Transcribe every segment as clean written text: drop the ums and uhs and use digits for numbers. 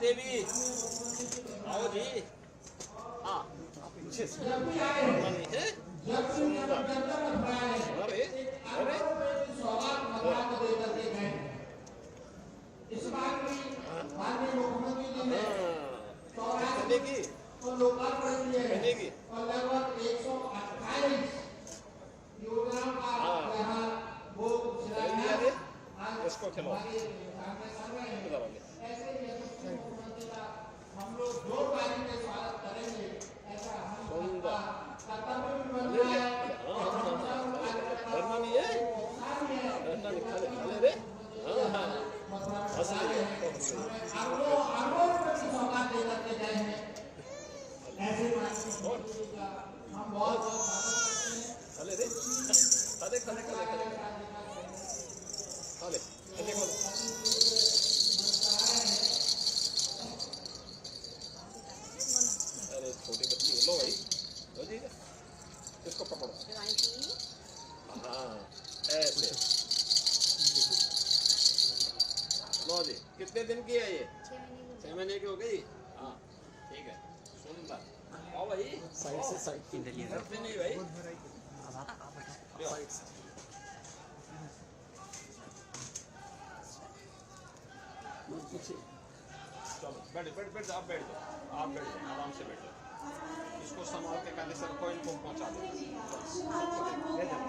देवी आओ जी। हाँ जब भी आए, जब भी जनता बनाए, सौगात बना के दे करके गए। इस बार भी माननीय मुख्यमंत्री जी ने सौगात तो लोकार्पण किए और लगभग 128 योजनाओं का यहाँ वो शिलान्यास आज हमारे सामने ऐसे ही मुख्यमंत्री का हम लोग जोरदारी से स्वागत करेंगे। ऐसा हम कर्तव्य भी बन रहा है और सौगात दे करके गए हैं। ऐसे हम बहुत अरे छोटी बच्ची लो भाई, लो जी इसको पकड़ो। हाँ ऐसे लो जी। कितने दिन की है ये? 6 महीने की हो गई। हाँ ठीक है, सुंदर। आओ भाई साइड से साइड की नहीं भाई। चलो बैठ बैठ बैठ आप बैठ जाओ, आप बैठ जाओ, आराम से बैठ जाओ। इसको संभाल के काले सर को इनको पहुंचा दो।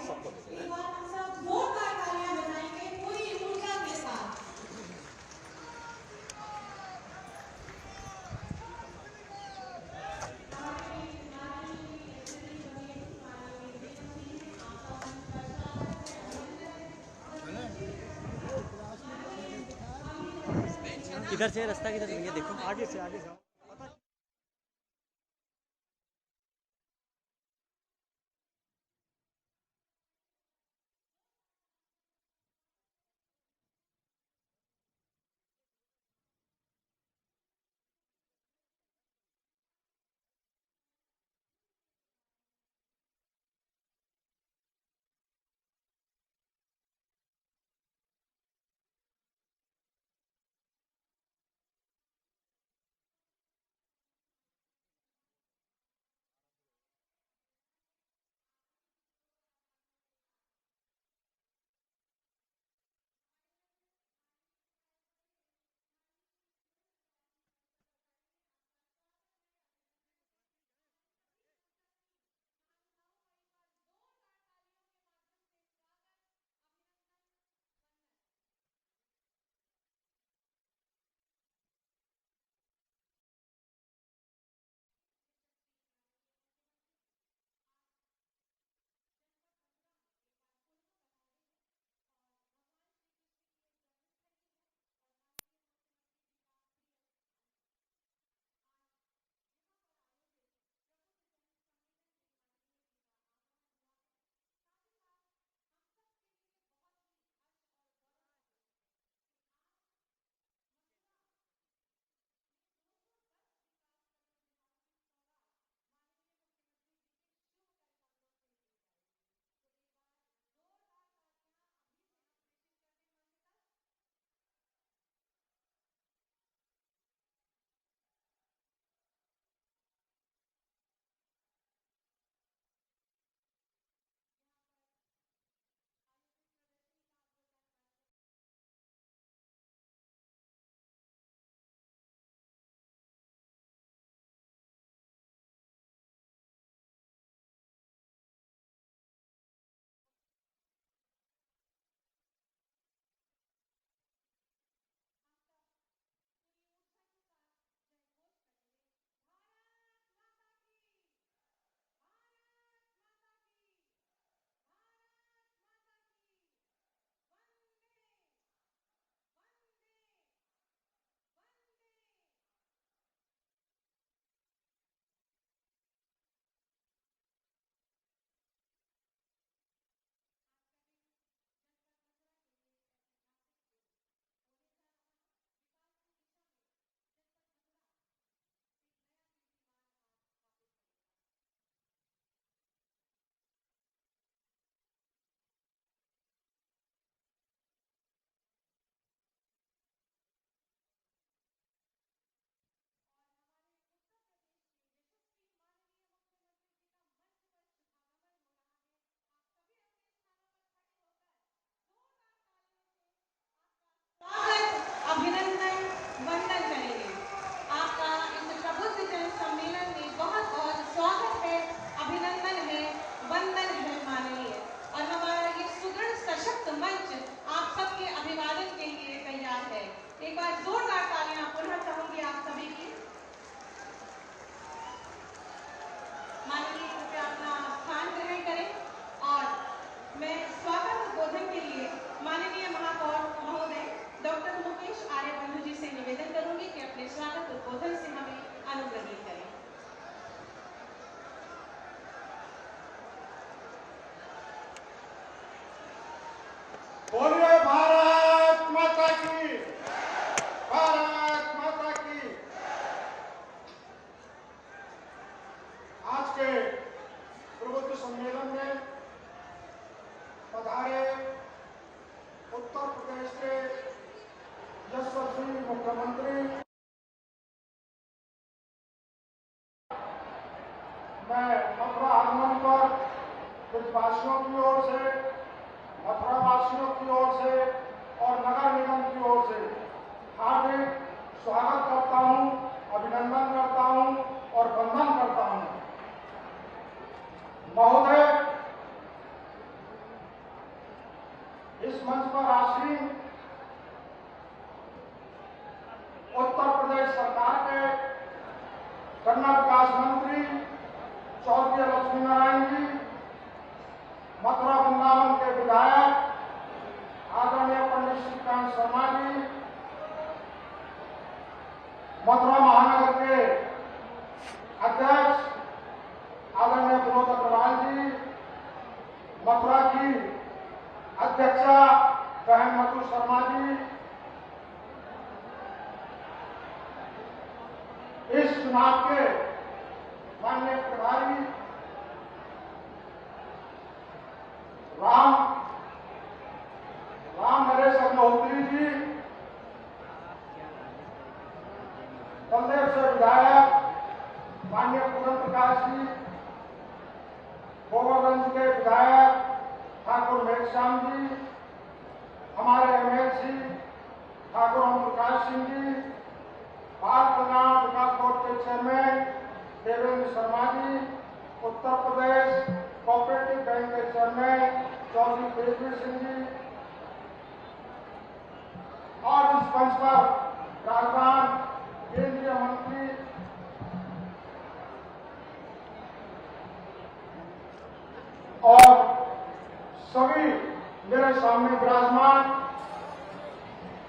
सबको दे इधर से रास्ता किधर से देखो, आगे से आगे जाओ। अपने स्वागत उद्बोधन से हमें अनुग्रहित करें। बोलिए भारत माता की, भारत माता की। आज के प्रबुद्ध सम्मेलन में पधारे उत्तर प्रदेश के यशस्वी मुख्यमंत्री, मैं मथुरा आगमन पर ब्रजवासियों की ओर से, मथुरा वासियों की ओर से और नगर निगम की ओर से हार्दिक स्वागत करता हूं, अभिनंदन करता हूं और वंदन करता हूं। महोदय, इस मंच पर आसीन उत्तर प्रदेश सरकार के कन्या विकास मंत्री चौधरी लक्ष्मी नारायण जी, मथुरा वृंदावन के विधायक आदरणीय पंडित श्रीकांत शर्मा जी, मथुरा महानगर के अध्यक्ष आदरणीय विनोद अग्रवाल जी, मथुरा की अध्यक्षा बहन मधु शर्मा जी, इस चुनाव के माननीय प्रभारी राम नरेश अग्निहोत्री जी, बलदेव से विधायक माननीय पूरन प्रकाश जी, गोवर्धन के विधायक ठाकुर मेघश्याम जी, हमारे एमएलसी ठाकुर ओम प्रकाश सिंह जी, बाल कल्याण विकास बोर्ड के chairman Devendra Sharma ji, Uttar Pradesh cooperative bank के चेयरमैन चौधरी तेजवीर सिंह जी, और इस मंच पर राजधान केंद्रीय मंत्री और सभी मेरे सामने विराजमान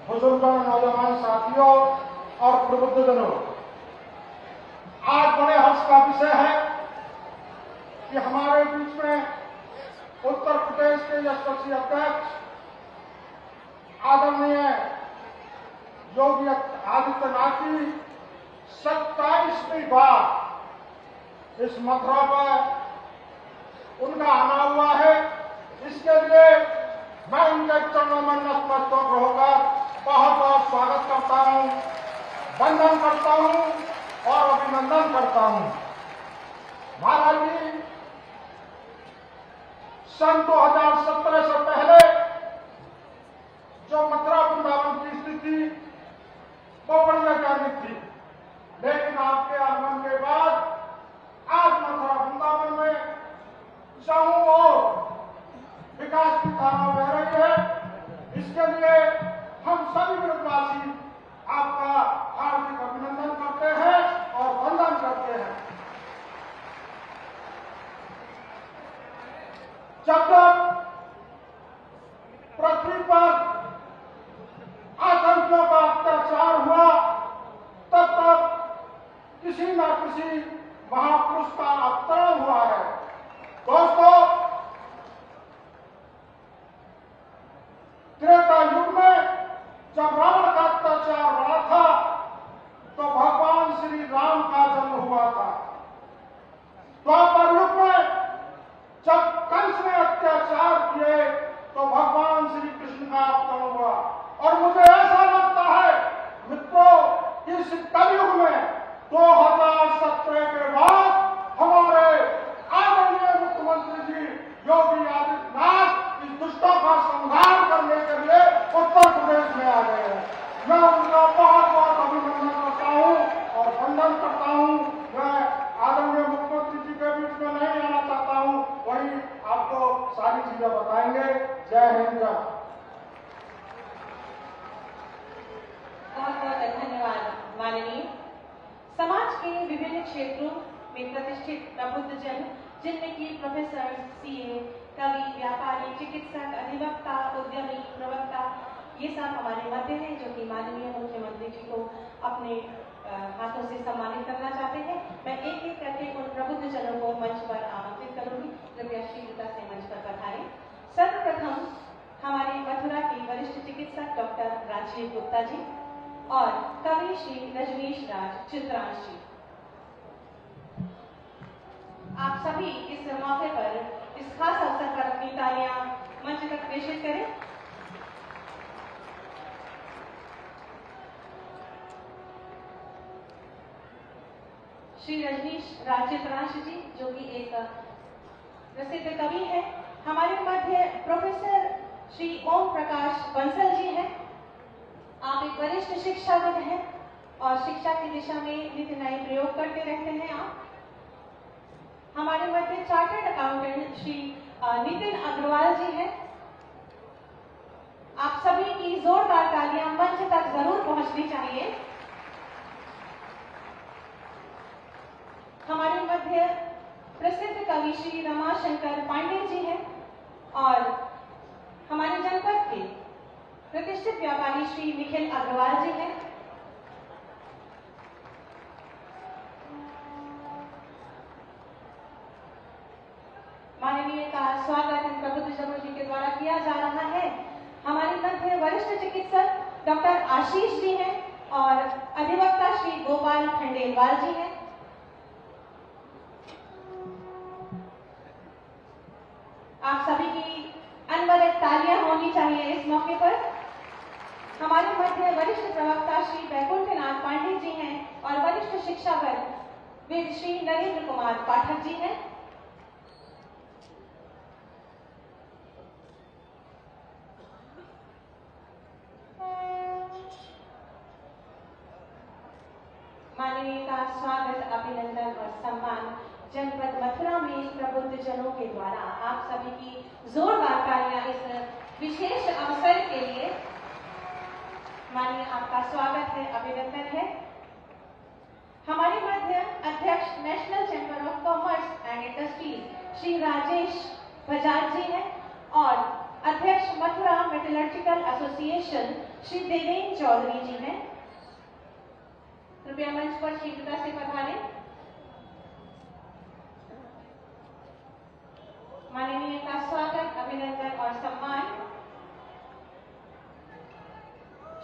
बुजुर्गों, नौजवान साथियों और प्रबुद्धजनों, आज बड़े हर्ष का विषय है कि हमारे बीच में उत्तर प्रदेश के यशस्वी अध्यक्ष आदरणीय योगी आदित्यनाथ जी 27वीं बार इस मथुरा पर उनका आना हुआ है। इसके लिए मैं उनके चरणों में नतमस्तक होकर बहुत बहुत स्वागत करता हूं, वंदन करता हूं और अभिनंदन करता हूं। महाराज जी, सन 2017 से पहले जो मथुरा वृंदावन की स्थिति वो बड़ी अचानक थी, लेकिन आपके आगमन के बाद आज मथुरा वृंदावन में चारों ओर विकास की धारा बह रही है। इसके लिए हम सभी ब्रजवासी आपका हार्दिक अभिनंदन करते हैं और वंदन करते हैं। जब तक पृथ्वी पर आतंकियों का अत्याचार हुआ, तब तक किसी न किसी महापुरुष का अवतरण हुआ है। दोस्तों, त्रेता युग में जब रावण का अत्याचार बढ़ा था तो भगवान श्री राम का जन्म हुआ था। द्वापर युग में जब कंस ने अत्याचार किए तो भगवान श्री कृष्ण का अवतरण हुआ। और मुझे ऐसा लगता है मित्रों, इस कलयुग में 2017 के बाद हमारे आदरणीय मुख्यमंत्री जी योगी आदित्यनाथ इस दुष्टों का संहार करने के लिए उत्तर प्रदेश में आ गए हैं। मैं उनका बहुत बहुत अभिनंदन करता हूं और वंदन करता हूं। मैं आदरणीय मुख्यमंत्री जी के बीच में नहीं आना चाहता हूं, वही आपको सारी चीजें बताएंगे। जय हिंद, जय। बहुत बहुत धन्यवाद माननीय। समाज के विभिन्न क्षेत्रों में प्रतिष्ठित प्रबुद्ध जन, जिनमें कि प्रोफेसर, सीए, कवि, व्यापारी, चिकित्सक, अधिवक्ता, उद्यमी, प्रवक्ता, ये सब हमारे मध्य हैं, जो कि माननीय मुख्यमंत्री जी को अपने हाथों से सम्मानित करना चाहते हैं। मैं एक एक करके उन प्रबुद्ध जनों को मंच पर आमंत्रित करूंगी। कृपया शीघ्रता से मंच पर पधारें। सर्वप्रथम हमारे मथुरा के वरिष्ठ चिकित्सक डॉक्टर राजीव गुप्ता जी और कवि श्री रजनीश राज चित्रांश जी। आप सभी इस मौके पर, इस खास अवसर पर अपनी तालियां मंच तक प्रेषित करें। श्री रजनीश राज चित्रांश जी, जो कि एक प्रसिद्ध कवि है। हमारे मध्य प्रोफेसर श्री ओम प्रकाश बंसल जी हैं। आप एक वरिष्ठ शिक्षाविद हैं और शिक्षा की दिशा में नित्य नए प्रयोग करते रहते हैं। आप हमारे मध्य चार्टर्ड अकाउंटेंट श्री नितिन अग्रवाल जी हैं। आप सभी की जोरदार तालियां मंच तक जरूर पहुंचनी चाहिए। हमारे मध्य प्रसिद्ध कवि श्री रमाशंकर पांडे जी हैं और हमारे जनपद के प्रतिष्ठित व्यापारी श्री निखिल अग्रवाल जी हैं। माननीय का स्वागत इन प्रबुद्ध जनों जी के द्वारा किया जा रहा है। हमारे मध्य वरिष्ठ चिकित्सक डॉक्टर आशीष जी हैं और अधिवक्ता श्री गोपाल खंडेलवाल जी हैं। आप सभी की अनवरत तालियां होनी चाहिए इस मौके पर। हमारे मध्य वरिष्ठ प्रवक्ता श्री वैकुंठनाथ पांडे जी हैं और वरिष्ठ शिक्षाविद श्री नरेंद्र कुमार पाठक जी हैं। माननीय का स्वागत, अभिनंदन और सम्मान जनपद मथुरा में प्रबुद्ध जनों के द्वारा। आप सभी की जोरदार तालियां इस विशेष अवसर के लिए। माननीय, आपका स्वागत है, अभिनंदन है। हमारे मध्य अध्यक्ष national chamber of commerce and industries Shri Rajesh Bajaj ji हैं और अध्यक्ष मथुरा मेटलर्जिकल एसोसिएशन श्री देवेंद्र चौधरी जी हैं। कृपया मंच पर शीघ्रता से पधारें। माननीय का स्वागत, अभिनंदन और सम्मान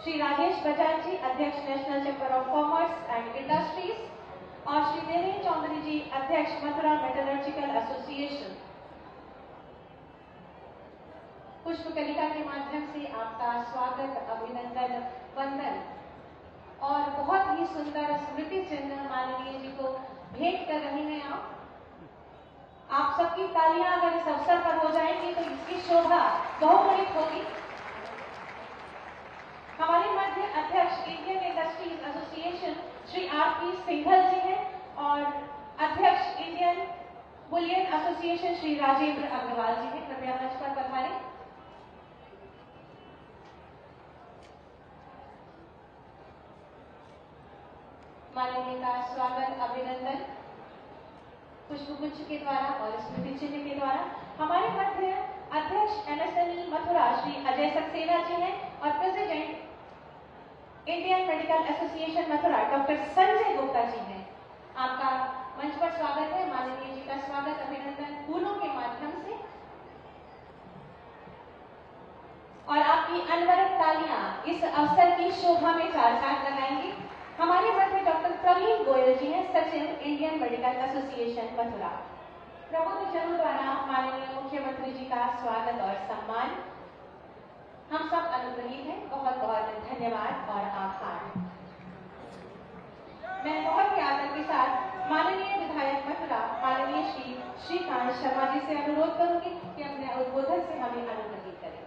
श्री राजेश बजाज जी, अध्यक्ष national chamber of commerce and industries और श्री देवेंद्र चौधरी जी, अध्यक्ष मथुरा मेटलर्जिकल एसोसिएशन। पुष्पकलिका के माध्यम से आपका स्वागत, अभिनंदन, वंदन और बहुत ही सुंदर स्मृति चिन्ह माननीय जी को भेंट कर रहे हैं। आप सबकी तालियां अगर इस अवसर पर हो जाएंगी तो इसकी शोभा बहुगुणित होगी। हमारे मध्य अध्यक्ष Indian industries association Shri R P. Singhal ji हैं और अध्यक्ष Indian bullion association Shri Rajendra Agarwal ji हैं। कृपया मंच पर पधारें। माननीय का स्वागत, अभिनंदन पुष्पगुच्छ के द्वारा और स्मृति चिन्ह के द्वारा। हमारे मध्य अध्यक्ष एमएसएमई मथुरा श्री अजय सक्सेना जी हैं और president Indian medical association Mathura doctor Sanjay Gupta ji हैं। आपका मंच पर स्वागत है। माननीय जी का स्वागत, अभिनंदन फूलों के माध्यम से और आपकी अनवरत तालियां इस अवसर की शोभा में चार चांद लगाएंगी। हमारे मध्य डॉक्टर प्रवीण गोयल जी हैं, सचिव इंडियन मेडिकल एसोसिएशन मथुरा। प्रबुद्ध जनों द्वारा माननीय मुख्यमंत्री जी का स्वागत और सम्मान। हम सब अनुग्रहित हैं। बहुत बहुत धन्यवाद और आभार। मैं बहुत ही आदर के साथ माननीय विधायक मथुरा माननीय श्री श्रीकांत शर्मा जी से अनुरोध करूंगी कि अपने उद्बोधन से हमें अनुग्रहित करें।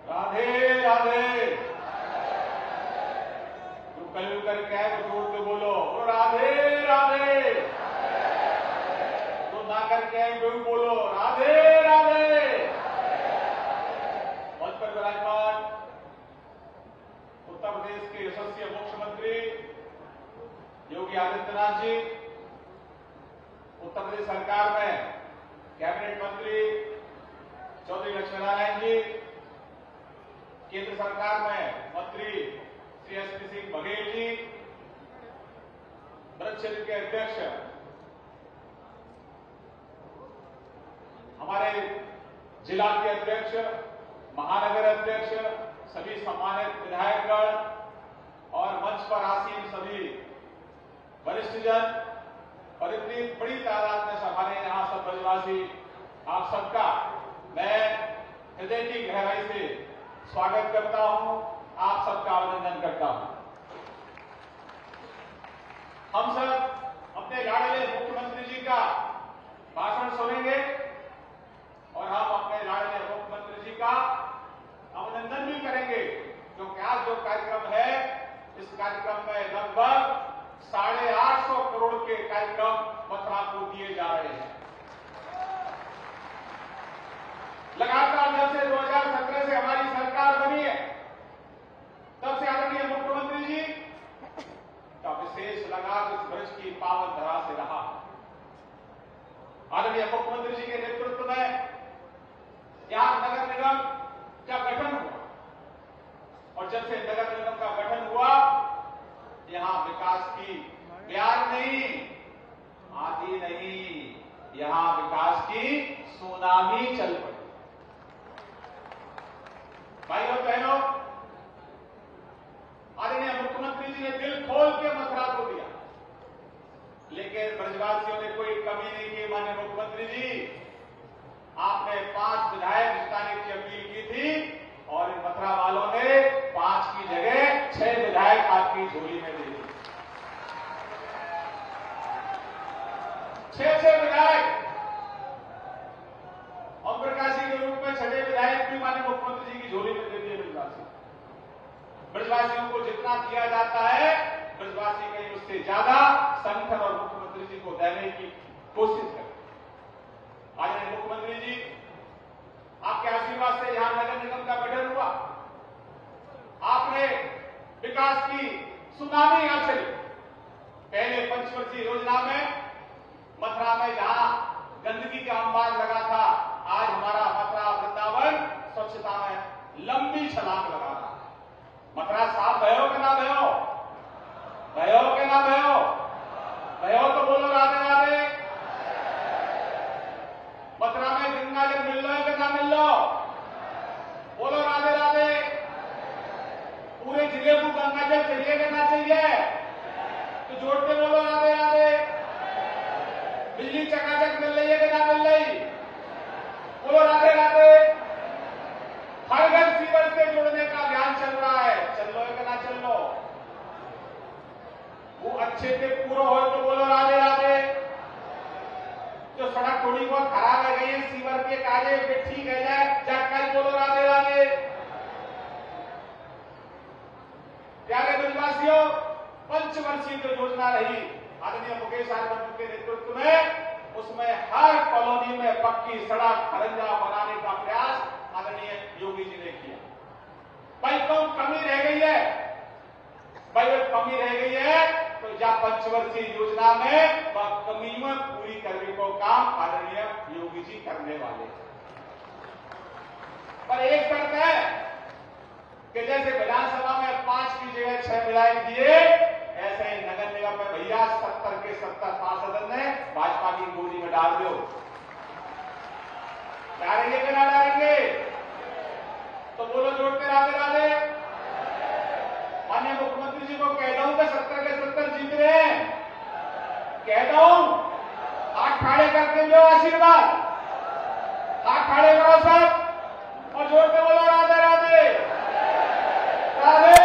राधे राधे। तुम कल करके आए तो जोर से बोलो राधे राधे। तो ना करके आए तो बोलो राधे राधे। मंच पर विराजमान उत्तर प्रदेश के यशस्वी मुख्यमंत्री योगी आदित्यनाथ जी, उत्तर प्रदेश सरकार में कैबिनेट मंत्री चौधरी लक्ष्मीनारायण जी, केंद्र सरकार में मंत्री श्री एसपी सिंह बघेल जी, ब्रज क्षेत्र के अध्यक्ष हमारे जिला के अध्यक्ष, महानगर अध्यक्ष, सभी सम्मानित विधायकगण और मंच पर आसीन सभी वरिष्ठ जन और इतनी बड़ी तादाद में हमारे यहां सब ब्रजवासी, आप सबका मैं हृदय की गहराई से स्वागत करता हूं, आप सबका अभिनंदन करता हूं। हम सब अपने लाडले मुख्यमंत्री जी का भाषण सुनेंगे और हम अपने लाडले मुख्यमंत्री जी का अभिनंदन भी करेंगे, क्योंकि आज जो कार्यक्रम है, इस कार्यक्रम में लगभग 850 करोड़ के कार्यक्रम मथुरा को दिए जा रहे हैं। लगातार जब से 2017 से हमारी सरकार बनी है, तब से आदरणीय मुख्यमंत्री जी का विशेष लगाव इस ब्रज की पावन धरा से रहा। आदरणीय मुख्यमंत्री जी के नेतृत्व में यहां नगर निगम का गठन हुआ और जब से नगर निगम का गठन हुआ, यहां विकास की प्यार नहीं, आधी नहीं, यहां विकास की सुनामी चल पड़ी। भाई और बहनों, आदरणीय मुख्यमंत्री जी ने दिल खोल के मथुरा को दिया, लेकिन ब्रजवासियों ने कोई कमी नहीं की। माननीय मुख्यमंत्री जी, आपने 5 विधायक जिताने की अपील की थी और इन मथुरा वालों ने 5 की जगह 6 विधायक आपकी झोली में दे दी। 6 विधायक, ओम प्रकाश जी के रूप में 6 विधायक भी माननीय मुख्यमंत्री जी की झोली में दे दिए ब्रजवासी। ब्रजवासियों को जितना दिया जाता है, ब्रजवासी कहीं उससे ज्यादा संगठन और मुख्यमंत्री जी को देने की कोशिश करें। आदरणीय मुख्यमंत्री जी, आपके आशीर्वाद से यहां नगर निगम का गठन हुआ, आपने विकास की सुनामी यहां चली। पहले पंचवर्षीय योजना में मथुरा में जहां गंदगी का अंबार लगा था, आज हमारा मथुरा वृंदावन स्वच्छता में लंबी छलांग लगा रहा है। मथुरा साफ भयो के ना भयो, भयो के ना भयो, भयो तो बोलो राधे राधे। मथुरा में गंगा जल मिल लो है कि ना मिल लो, बोलो राधे राधे। पूरे जिले को गंगा जल चाहिए कि ना चाहिए, तो जोड़ के बोलो राधे राधे। बिजली चकाचक मिल रही है कि ना मिल रही, बोलो राधे राधे। हर घर सीवर से जोड़ने का अभियान चल रहा है, चल लो है कि ना चल लो। वो अच्छे से पूरा हो तो बोलो राधे राधे। जो सड़क थोड़ी बहुत खराब है गई है, सीवर के कार्य पे ठीक है जाए, जाकर बोलो राधे राधे। प्यारे ब्रजवासियों, पंचवर्षीय जो योजना रही आदरणीय मुकेश आर्यवंश के नेतृत्व में, उसमें हर कॉलोनी में पक्की सड़क खरंजा बनाने का प्रयास आदरणीय योगी जी ने किया। भाई कौन कमी रह गई है, भाई वो कमी रह गई है तो या पंचवर्षीय योजना में वह कमी में पूरी करने को काम आदरणीय योगी जी करने वाले। पर एक शर्त है कि जैसे विधानसभा में 5 की जगह 6 विधायक दिए, ऐसे ही नगर निगम में भैया 70 के 70 पार्षद ने भाजपा की गोदी में डाल दो। डालेंगे कि ना डालेंगे, तो बोलो जोड़ के राधे राधे। माननीय मुख्यमंत्री जी को कह दूं कि 70 के 70 जीत रहे हैं, कह दूं, हाथ खड़े करके दो आशीर्वाद, हाथ खड़े करो सब और जोड़ के बोलो राधे राधे राधे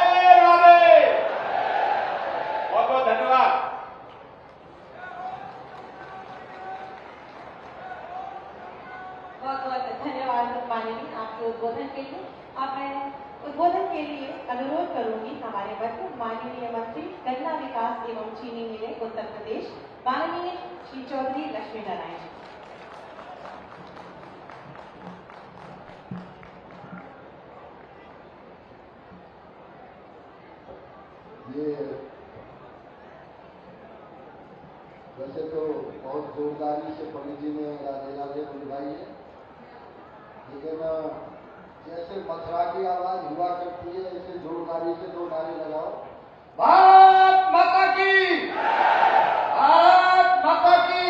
राधे। बहुत बहुत धन्यवाद। बहुत बहुत धन्यवाद माननीय आपके उद्बोधन के लिए। अब मैं उद्बोधन के लिए अनुरोध करूंगी हमारे वर्ग माननीय मंत्री गन्ना विकास एवं चीनी मिलें उत्तर प्रदेश माननीय श्री चौधरी लक्ष्मी नारायण जी। ये वैसे तो बहुत जोरदारी से पंडित जी ने राधे राधे बुलवाई है, लेकिन जैसे मथुरा की आवाज हुआ करती है, ऐसे जोरदारी से 2 नारे लगाओ। भारत माता की, भारत माता की,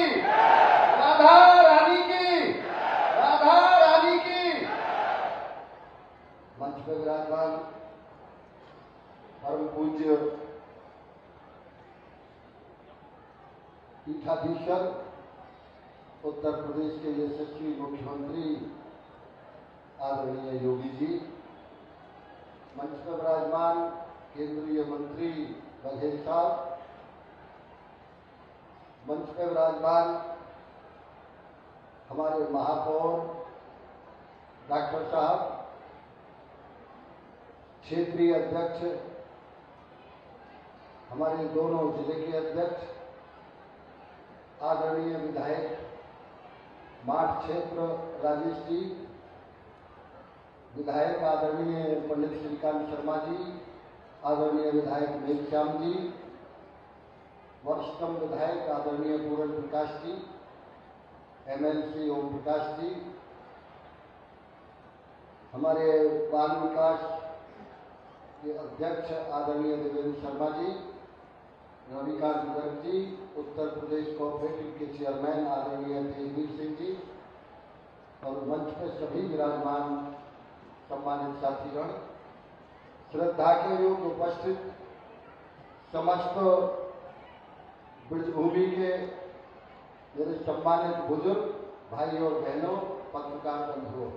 राधा रानी की, राधा रानी की। मंच पर विराजमान परम पूज्य पीठाधीश्वर उत्तर प्रदेश के यशस्वी मुख्यमंत्री आदरणीय योगी जी, मंच पर विराजमान केंद्रीय मंत्री बघेल साहब, मंच पर विराजमान हमारे महापौर डॉक्टर साहब, क्षेत्रीय अध्यक्ष हमारे दोनों जिले के अध्यक्ष, आदरणीय विधायक माठ क्षेत्र राजेश जी, विधायक आदरणीय पंडित श्रीकांत शर्मा जी, आदरणीय विधायक मेघश्याम जी, वरिष्ठतम विधायक आदरणीय पूरण प्रकाश जी, MLC ओम प्रकाश जी, हमारे बाल विकास के अध्यक्ष आदरणीय देवेंद्र शर्मा जी, रविकांत गर्ग जी, उत्तर प्रदेश कोऑपरेटिव के चेयरमैन आदरणीय तेजवीर सिंह जी, और मंच पर सभी विराजमान सम्मानित साथीगण, श्रद्धा के योग उपस्थित समस्त ब्रजभूमि के मेरे सम्मानित बुजुर्ग भाई और बहनों, पत्रकार बंधुओं,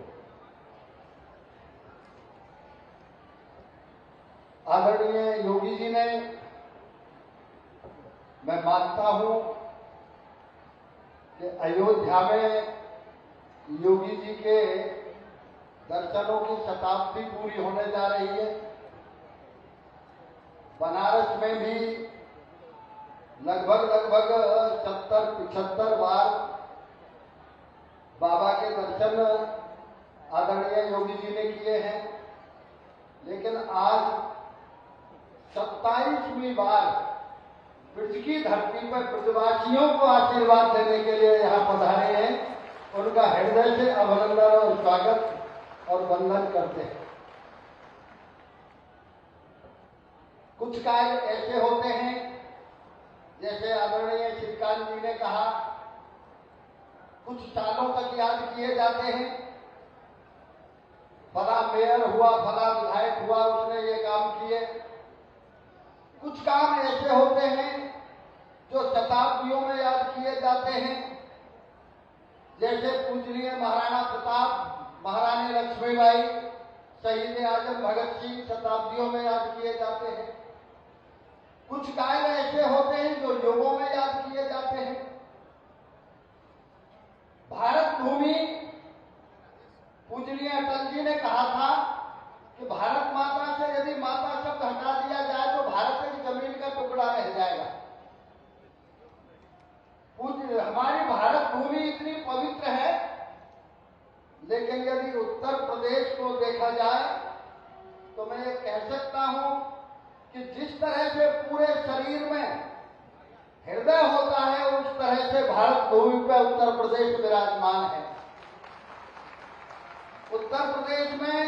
आदरणीय योगी जी ने, मैं मानता हूं कि अयोध्या में योगी जी के दर्शनों की शताब्दी पूरी होने जा रही है। बनारस में भी लगभग 70-75 बार बाबा के दर्शन आदरणीय योगी जी ने किए हैं, लेकिन आज 27वीं बार ब्रज की धरती पर ब्रजवासियों को आशीर्वाद देने के लिए यहाँ पधारे हैं। उनका हृदय से अभिनंदन और स्वागत और वंदन करते हैं। कुछ कार्य ऐसे होते हैं, जैसे आदरणीय श्रीकांत जी ने कहा, कुछ सालों तक याद किए जाते हैं। फला मेयर हुआ, फला विधायक हुआ, उसने ये काम किए। कुछ काम ऐसे होते हैं जो शताब्दियों में याद किए जाते हैं, जैसे पूजनीय महाराणा प्रताप, महारानी लक्ष्मीबाई, शहीद आजम भगत सिंह शताब्दियों में याद किए जाते हैं। कुछ कार्य ऐसे होते हैं जो युगों में याद किए जाते हैं। भारत भूमि, पूजनीय अटल जी ने कहा था कि भारत माता से यदि माता शब्द हटा दिया जाए तो भारत की जमीन का टुकड़ा रह जाएगा। हमारी भारत भूमि इतनी पवित्र है, लेकिन यदि उत्तर प्रदेश को देखा जाए तो मैं ये कह सकता हूं कि जिस तरह से पूरे शरीर में हृदय होता है, उस तरह से भारत भूमि पर उत्तर प्रदेश विराजमान है। उत्तर प्रदेश में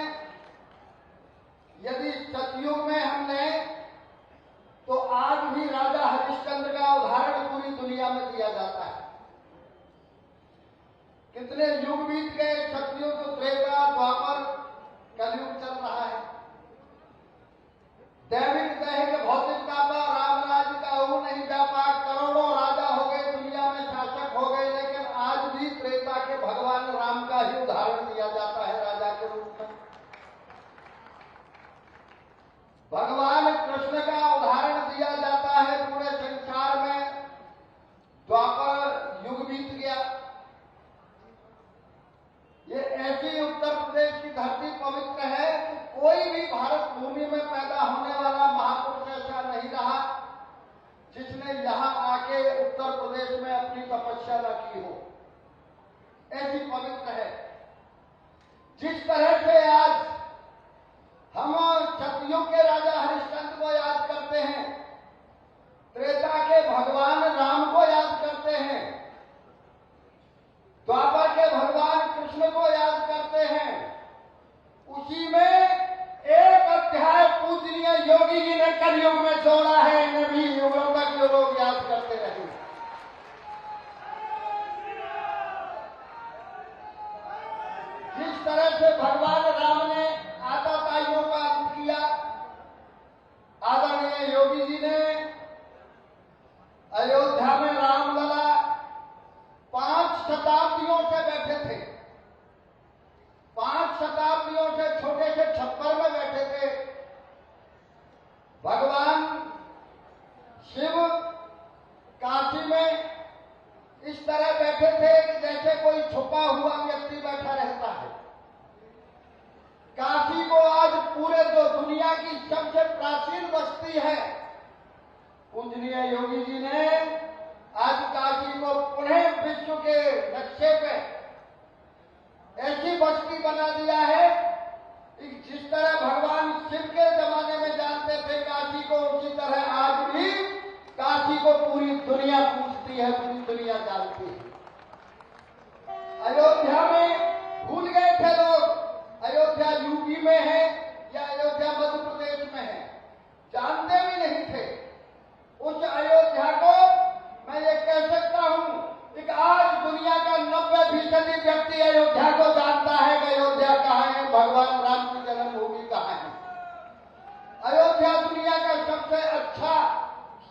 यदि सतयुग में हम लें तो आज भी राजा हरिश्चंद्र का उदाहरण पूरी दुनिया में दिया जाता है। कितने युग बीत गए, सतयुग, त्रेता, द्वापर, कलयुग चल रहा है। दैविक दैहिक भौतिक तापा, रामराज का ऊ नहीं व्यापार, करोड़ों राजा हो गए, दुनिया में शासक हो गए, लेकिन आज भी त्रेता के भगवान राम का ही उदाहरण दिया जाता है राजा के रूप में। भगवान कृष्ण का उदाहरण दिया जाता है पूरे संसार में। द्वापर युग बीत गया। ये ऐसी उत्तर प्रदेश की धरती पवित्र है कि कोई भी भारत भूमि में पैदा होने वाला महापुरुष ऐसा नहीं रहा जिसने यहाँ आके उत्तर प्रदेश में अपनी तपस्या न की हो। ऐसी पवित्र है। जिस तरह से आज हम सतयुग के राजा हरिश्चंद्र को याद करते हैं, त्रेता के भगवान राम को याद करते हैं, द्वापर के भगवान कृष्ण को याद करते हैं, कलयुग में जोड़ा है, इन्हें भी युगों तक जो लोग याद करते रहेंगे। जिस तरह से भगवान राम ने आताताइयों का अंत किया, आदरणीय योगी जी ने अयोध्या में रामलला 5 शताब्दियों से बैठे थे, 5 शताब्दियों से छोटे से छप्पर में बैठे थे। भगवान शिव काशी में इस तरह बैठे थे कि जैसे कोई छुपा हुआ व्यक्ति बैठा रहता है। काशी को आज पूरे जो दुनिया की सबसे प्राचीन बस्ती है, पूजनीय योगी जी ने आज काशी को पुनः विश्व के नक्शे पे ऐसी बस्ती बना दिया है कि जिस तरह भगवान शिव के जमाने में जानते थे काशी को, उसी तरह आज भी काशी को पूरी दुनिया पूछती है, पूरी दुनिया जानती है। अयोध्या में भूल गए थे लोग, अयोध्या यूपी में है या अयोध्या मध्य प्रदेश में है, जानते भी नहीं थे। उस अयोध्या को मैं ये कह सकता हूं कि आज दुनिया का 90% व्यक्ति अयोध्या को जानता है कि अयोध्या कहाँ है, भगवान राम की जन्मभूमि कहाँ है। अयोध्या दुनिया का सबसे अच्छा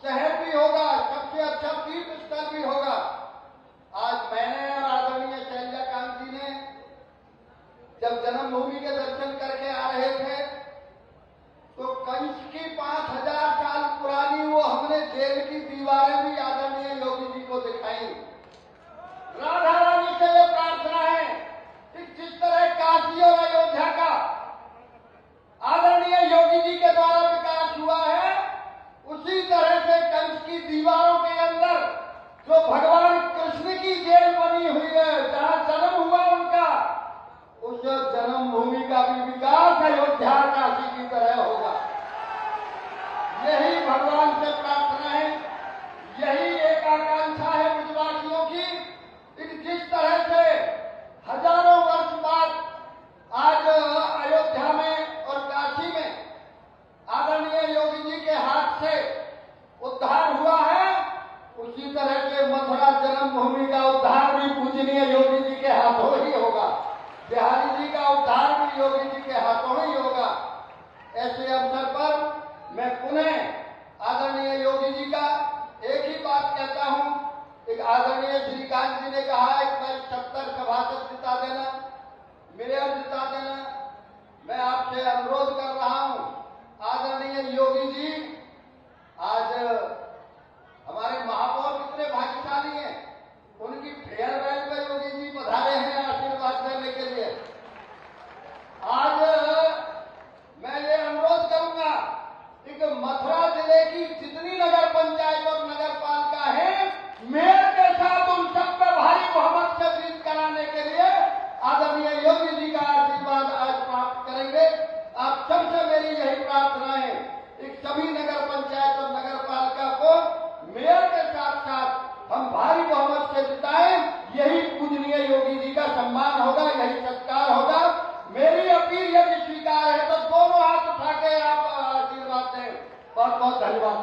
शहर भी होगा, सबसे अच्छा तीर्थ स्थल भी होगा। आज मैंने और आदरणीय शैलजाकांत जी ने जब जन्मभूमि के दर्शन करके आ रहे थे तो कंस की 5000 साल पुरानी वो हमने जेल की दीवारें भी आदरणीय योगी जी को दिखाई। राधा रानी से ये प्रार्थना है कि जिस तरह काशी और अयोध्या का आदरणीय योगी जी के द्वारा विकास हुआ है, उसी तरह से कंस की दीवारों के अंदर जो भगवान कृष्ण की जेल बनी हुई है, जहां जन्म हुआ उनका, उस जन्मभूमि का भी विकास अयोध्या काशी की तरह होगा। यही भगवान से प्रार्थना है, यही एक आकांक्षा है ब्रजवासियों की कि जिस तरह से हजारों वर्ष बाद आज अयोध्या में और काशी में आदरणीय योगी जी के हाथ से उद्धार हुआ है, उसी तरह से मथुरा जन्मभूमि का उद्धार भी पूजनीय योगी जी के हाथों ही होगा। बिहारी जी का उद्धार भी योगी जी के हाथों ही होगा। ऐसे अवसर पर मैं पुनः आदरणीय योगी जी का एक ही बात कहता हूं, एक आदरणीय श्रीकांत जी ने कहा है कि भाई 70 सभासद जिता देना, मेयर जिता देना। मैं आपसे अनुरोध कर रहा हूं, आदरणीय योगी जी, आज हमारे महापौर कितने भाग्यशाली हैं, उनकी फेयरवेल में योगी जी पधारे हैं आशीर्वाद देने के लिए। आज मैं ये अनुरोध करूंगा कि मथुरा जिले की जितनी नगर पंचायत और नगर पालिका है, मेयर के साथ उन सब पर भारी बहुमत से जीत कराने के लिए आदरणीय योगी जी का आशीर्वाद आज प्राप्त करेंगे। आप सबसे मेरी यही प्रार्थना है कि सभी नगर पंचायत और नगर पालिका को मेयर के साथ साथ हम भारी बहुमत से जिताएं। यही पूजनीय योगी जी का सम्मान होगा, यही सत्कार होगा। मेरी अपील यदि स्वीकार है तो दोनों हाथ उठा के आप आशीर्वाद दें। बहुत बहुत धन्यवाद।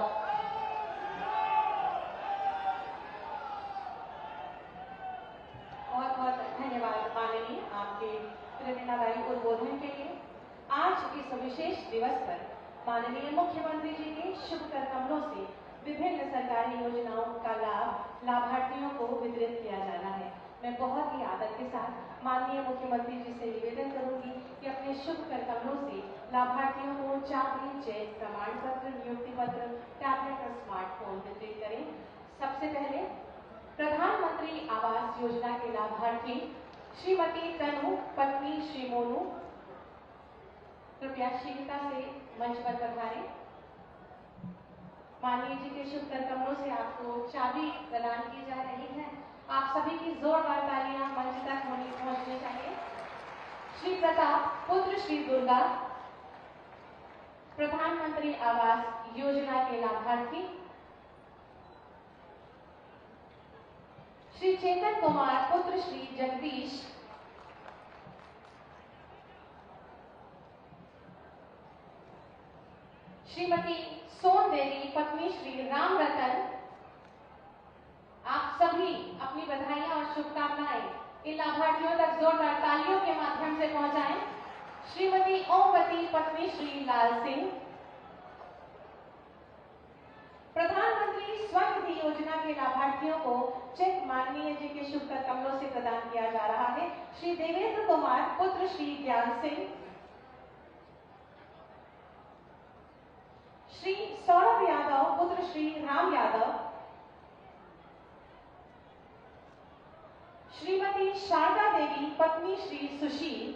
बहुत बहुत धन्यवाद माननीय, आपके प्रेरणादायी उद्बोधन के लिए। आज इस विशेष दिवस पर माननीय मुख्यमंत्री जी के शुभ कर कमलों से विभिन्न सरकारी योजनाओं का लाभ लाभार्थियों को वितरित किया जाना है। मैं बहुत ही आदर के साथ माननीय मुख्यमंत्री जी से निवेदन करूंगी कि अपने शुभ कर कमलों से लाभार्थियों को चाबी, चेक, प्रमाण पत्र, नियुक्ति पत्र, टैबलेट और स्मार्टफोन वितरित करें। सबसे पहले प्रधानमंत्री आवास योजना के लाभार्थी श्रीमती तनु, पत्नी श्री मोनू, कृपया शीघ्रता से मंच पर पधारें। माननीय जी के शुभ कर कमलों से आपको चाबी प्रदान की जा रही है। आप सभी की जोरदार तालियां मंच तक पहुंचनी चाहिए। श्री प्रताप, पुत्र श्री दुर्गा, प्रधानमंत्री आवास योजना के लाभार्थी। श्री चेतन कुमार, पुत्र श्री जगदीश, श्रीमती सोन देवी पत्नी श्री राम रतन, आप सभी अपनी बधाइयां और शुभकामनाएं इन लाभार्थियों तक जोरदार तालियों के माध्यम से पहुंचाएं। श्रीमती ओमवती पत्नी श्री लाल सिंह। प्रधानमंत्री स्वनिधि योजना के लाभार्थियों को चेक माननीय जी के शुभ कर कमलों से प्रदान किया जा रहा है। श्री देवेंद्र कुमार पुत्र श्री ज्ञान सिंह, श्री सौरभ यादव पुत्र श्री राम यादव, श्रीमती शारदा देवी पत्नी श्री सुशील,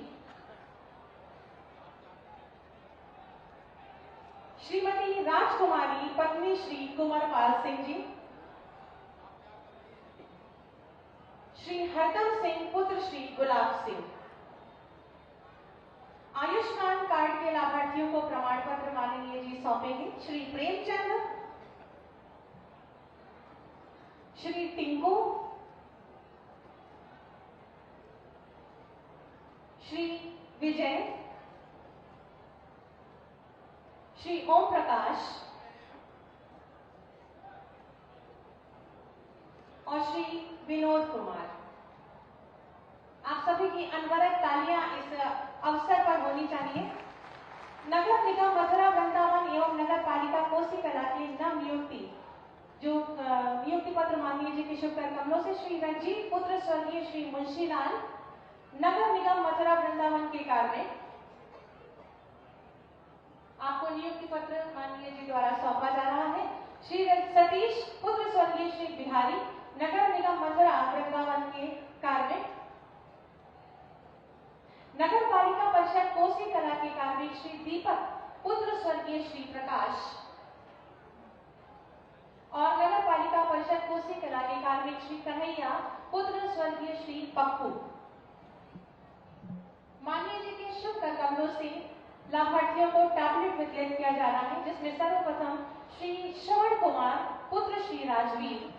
श्रीमती राजकुमारी पत्नी श्री कुंवरपाल सिंह जी, श्री हरदम सिंह पुत्र श्री गुलाब सिंह। आयुष्मान कार्ड के लाभार्थियों को प्रमाण पत्र माननीय जी सौंपेंगे। श्री प्रेमचंद, श्री टिंकू, श्री विजय, श्री ओम प्रकाश और श्री विनोद कुमार। आप सभी की अनवरत तालियां इस अवसर पर होनी चाहिए। नगर निगम मथुरा वृंदावन एवं नगर पालिका कोसी कला की नव नियुक्ति जो नियुक्ति पत्र माननीय जी के शुभ कर कमलों से श्री रंजीत पुत्र स्वर्गीय श्री मुंशीलाल नगर निगम मथुरा वृंदावन के कार्य में आपको नियुक्ति पत्र माननीय जी द्वारा सौंपा जा रहा है। श्री सतीश पुत्र स्वर्गीय श्री बिहारी नगर निगम मथुरा वृंदावन के कार्य में, नगर पालिका परिषद कोसी कला के कार्मिक श्री दीपक पुत्र स्वर्गीय श्री प्रकाश और नगर पालिका परिषद कोसी कला के कार्मिक श्री कन्हैया पुत्र स्वर्गीय श्री पप्पू। माननीय जी के शुभ कर कमलों से लाभार्थियों को टैबलेट वितरित किया जा रहा है, जिसमें सर्वप्रथम श्री श्रवण कुमार पुत्र श्री राजवीर,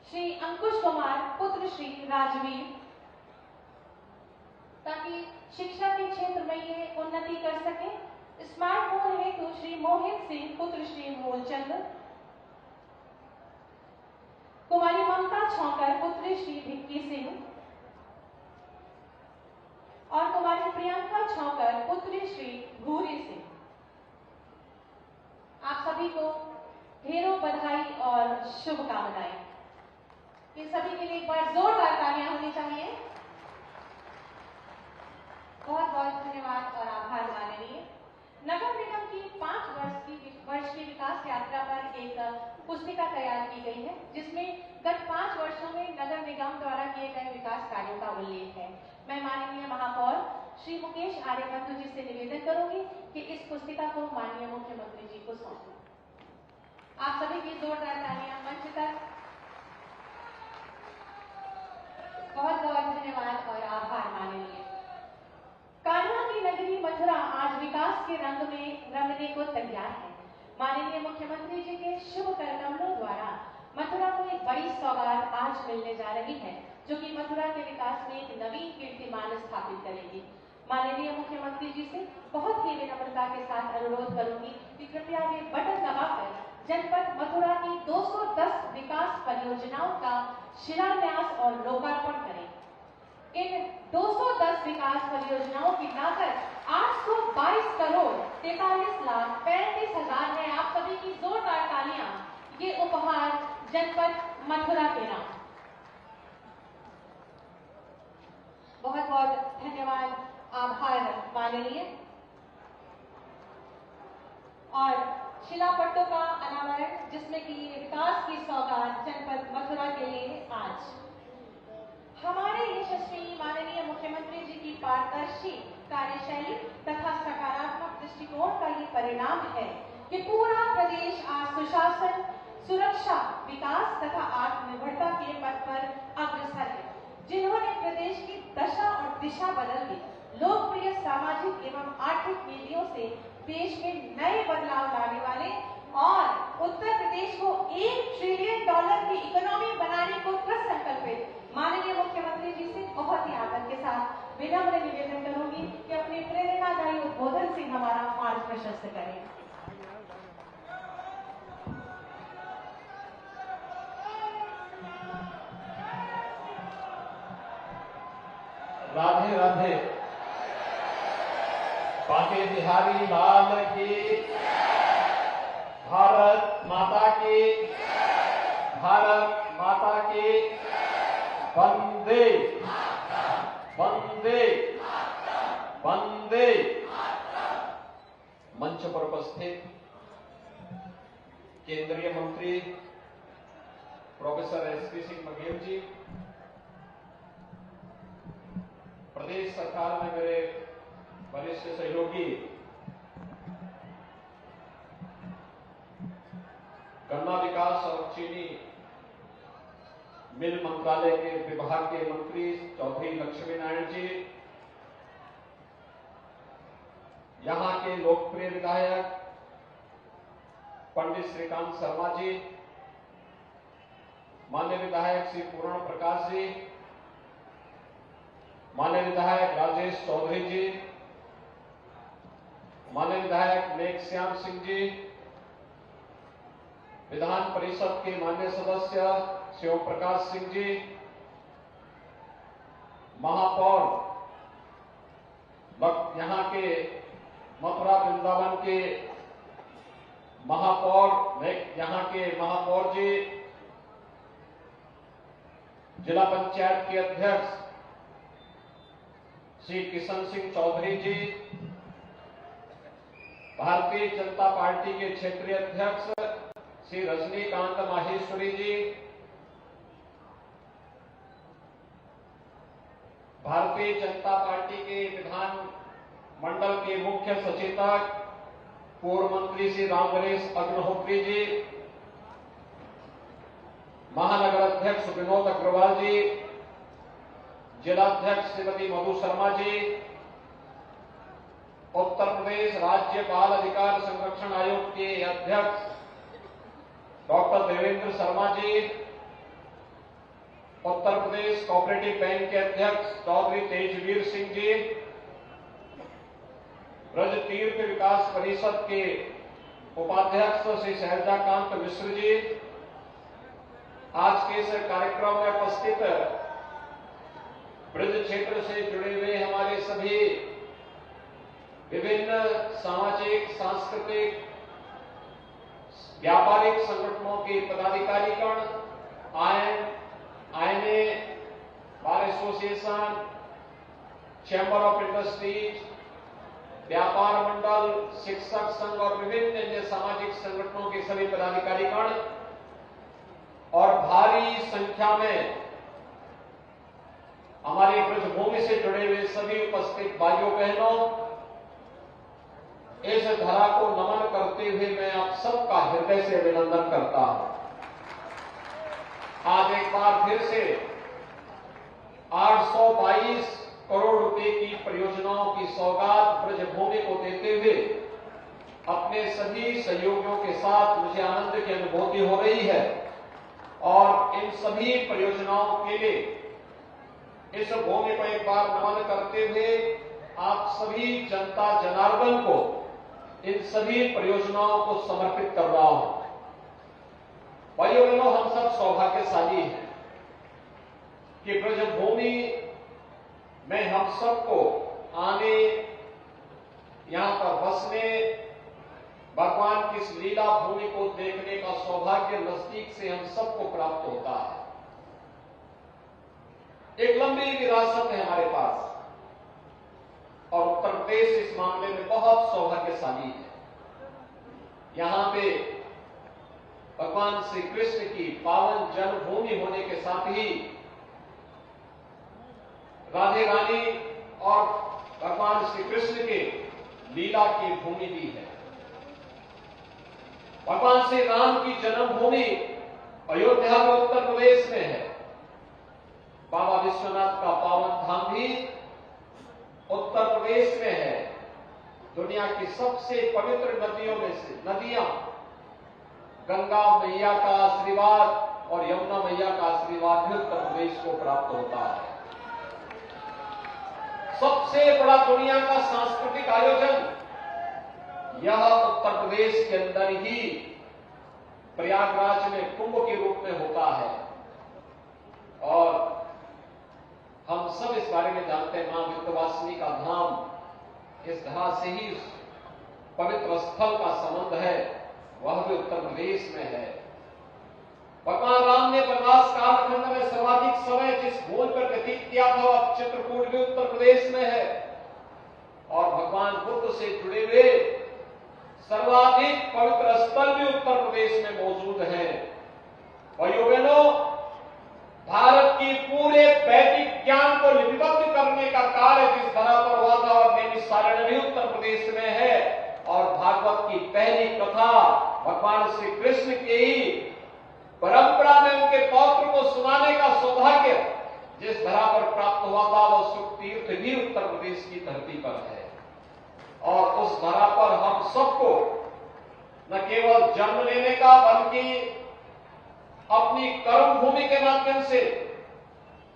श्री अंकुश कुमार पुत्र श्री राजवीर, ताकि शिक्षा के क्षेत्र में ये उन्नति कर सके। स्मार्टफोन हेतु श्री मोहित सिंह पुत्र श्री मूलचंद, कुमारी ममता छौकर पुत्री श्री भिक्की सिंह और कुमारी प्रियंका छौकर पुत्री श्री भूरी सिंह। आप सभी को ढेरों बधाई और शुभकामनाएं। इन सभी के लिए एक बार जोरदार तालियां होनी चाहिए। बहुत बहुत धन्यवाद और आभार माननीय। नगर निगम की 5 वर्ष की विकास यात्रा पर एक पुस्तिका तैयार की गई है, जिसमें गत 5 वर्षों में नगर निगम द्वारा किए गए विकास कार्यों का उल्लेख है। मैं माननीय महापौर श्री मुकेश आर्यबंधु जी से निवेदन करूंगी कि इस पुस्तिका को माननीय मुख्यमंत्री जी को सौंपें। आप सभी की जोरदार तालियां मंच तक। बहुत बहुत धन्यवाद और आभार माननीय। कान्हा की नगरी मथुरा आज विकास के रंग में रंगने को तैयार है। माननीय मुख्यमंत्री जी के शुभ कर कमलों द्वारा मथुरा को एक बड़ी सौगात आज मिलने जा रही है, जो कि मथुरा के विकास में एक नवीन कीर्तिमान स्थापित करेगी। माननीय मुख्यमंत्री जी से बहुत ही विनम्रता के साथ अनुरोध करूंगी कि कृपया ये बटन दबाकर जनपद मथुरा की 210 विकास परियोजनाओं का शिलान्यास और लोकार्पण करें। इन 210 विकास परियोजनाओं की लागत 822 करोड़ 43,35,000 है। आप सभी की जोरदार तालियां ये उपहार जनपद मथुरा के नाम। बहुत बहुत धन्यवाद, आभार माननीय। और शिलापट्टों का अनावरण, जिसमें कि विकास की सौगात जनपद मथुरा के लिए आज हमारे यशस्वी माननीय मुख्यमंत्री जी की पारदर्शी कार्यशैली तथा सकारात्मक दृष्टिकोण का ये परिणाम है कि पूरा प्रदेश आज सुशासन, सुरक्षा, विकास तथा आत्मनिर्भरता के पथ पर अग्रसर है, जिन्होंने प्रदेश की दशा और दिशा बदल दी। लोकप्रिय सामाजिक एवं आर्थिक नीतियों से देश में नए बदलाव लाने वाले और उत्तर प्रदेश को $1 ट्रिलियन की इकोनॉमी बनाने को कृत संकल्पित माननीय मुख्यमंत्री जी से बहुत ही आदर के साथ विनम्र निवेदन करूंगी कि अपने प्रेरणादायी उद्बोधन से हमारा मार्ग प्रशस्त करें। राधे राधे। बांके बिहारी लाल की, भारत माता की, भारत माता की, वंदे वंदे वंदे। मंच पर उपस्थित केंद्रीय मंत्री प्रोफेसर एसपी सिंह बघेल जी, प्रदेश सरकार में मेरे वरिष्ठ सहयोगी गन्ना विकास और चीनी मिल मंत्रालय के विभाग के मंत्री चौधरी लक्ष्मी नारायण जी, यहां के लोकप्रिय विधायक पंडित श्रीकांत शर्मा जी, माननीय विधायक श्री पूर्ण प्रकाश जी, माननीय विधायक राजेश चौधरी जी, माननीय विधायक मेघश्याम सिंह जी, विधान परिषद के माननीय सदस्य शिव प्रकाश सिंह जी, महापौर यहां के मथुरा वृंदावन के महापौर, यहां के महापौर जी, जिला पंचायत के अध्यक्ष श्री किशन सिंह चौधरी जी, भारतीय जनता पार्टी के क्षेत्रीय अध्यक्ष श्री रजनीकांत माहेश्वरी जी, भारतीय जनता पार्टी के विधान मंडल के मुख्य सचेतक पूर्व मंत्री श्री रामगणेश अग्निहोत्री जी, महानगर अध्यक्ष विनोद अग्रवाल जी, जिलाध्यक्ष श्रीमती मधु शर्मा जी, उत्तर प्रदेश राज्य बाल अधिकार संरक्षण आयोग के अध्यक्ष doctor Devendra Sharma ji, Uttar Pradesh cooperative bank के अध्यक्ष चौधरी तेजवीर सिंह जी, ब्रज तीर्थ विकास परिषद के उपाध्यक्ष श्री शैलजाकांत मिश्र जी, आज के इस कार्यक्रम में उपस्थित ब्रज क्षेत्र से जुड़े हुए हमारे सभी विभिन्न सामाजिक, सांस्कृतिक, व्यापारिक संगठनों के पदाधिकारीगण, INA, bar association, chamber of industries, व्यापार मंडल, शिक्षक संघ और विभिन्न अन्य सामाजिक संगठनों के सभी पदाधिकारीगण और भारी संख्या में हमारी ब्रजभूमि से जुड़े हुए सभी उपस्थित भाइयों बहनों, इस धरा को नमन करते हुए मैं आप सबका हृदय से अभिनंदन करता हूं। आज एक बार फिर से 822 करोड़ रुपए की परियोजनाओं की सौगात ब्रजभूमि को देते हुए अपने सभी सहयोगियों के साथ मुझे आनंद की अनुभूति हो रही है और इन सभी परियोजनाओं के लिए इस भूमि को एक बार नमन करते हुए आप सभी जनता जनार्दन को इन सभी परियोजनाओं को समर्पित कर रहा हूं। भाइयों बहनों, हम सब सौभाग्यशाली हैं कि ब्रजभूमि में हम सबको आने, यहां पर बसने, भगवान की इस लीला भूमि को देखने का सौभाग्य नजदीक से हम सबको प्राप्त होता है। एक लंबी विरासत है हमारे पास और उत्तर प्रदेश इस मामले में बहुत सौभाग्यशाली है। यहां पे भगवान श्री कृष्ण की पावन जन्मभूमि होने के साथ ही राधे रानी और भगवान श्री कृष्ण के लीला की भूमि भी है। भगवान श्री राम की जन्मभूमि अयोध्या में उत्तर प्रदेश में है। बाबा विश्वनाथ का पावन धाम भी उत्तर प्रदेश में है। दुनिया की सबसे पवित्र नदियों में से नदियां गंगा मैया का आशीर्वाद और यमुना मैया का आशीर्वाद भी उत्तर प्रदेश को प्राप्त होता है। सबसे बड़ा दुनिया का सांस्कृतिक आयोजन यह उत्तर प्रदेश के अंदर ही प्रयागराज में कुंभ के रूप में होता है। और हम सब इस बारे में जानते हैं, मां विंध्यवासिनी का धाम, इस धरा से ही पवित्र स्थल का संबंध है, वह भी उत्तर प्रदेश में है। भगवान राम ने वनवास कालखंड में सर्वाधिक समय जिस भूमि पर व्यतीत किया था वह चित्रकूट भी उत्तर प्रदेश में है। और भगवान बुद्ध से जुड़े हुए सर्वाधिक पवित्र स्थल भी उत्तर प्रदेश में मौजूद हैं। भाइयों बहनों, भारत की पूरे वैदिक ज्ञान को लिपिबद्ध करने का कार्य जिस धरा पर हुआ था और नैमिषारण्य भी उत्तर प्रदेश में है। और भागवत की पहली कथा भगवान श्री कृष्ण की परंपरा में उनके पौत्र को सुनाने का सौभाग्य जिस धरा पर प्राप्त हुआ था वह सुख तीर्थ भी उत्तर प्रदेश की धरती पर है। और उस धरा पर हम सबको न केवल जन्म लेने का बल्कि अपनी कर्म भूमि के माध्यम से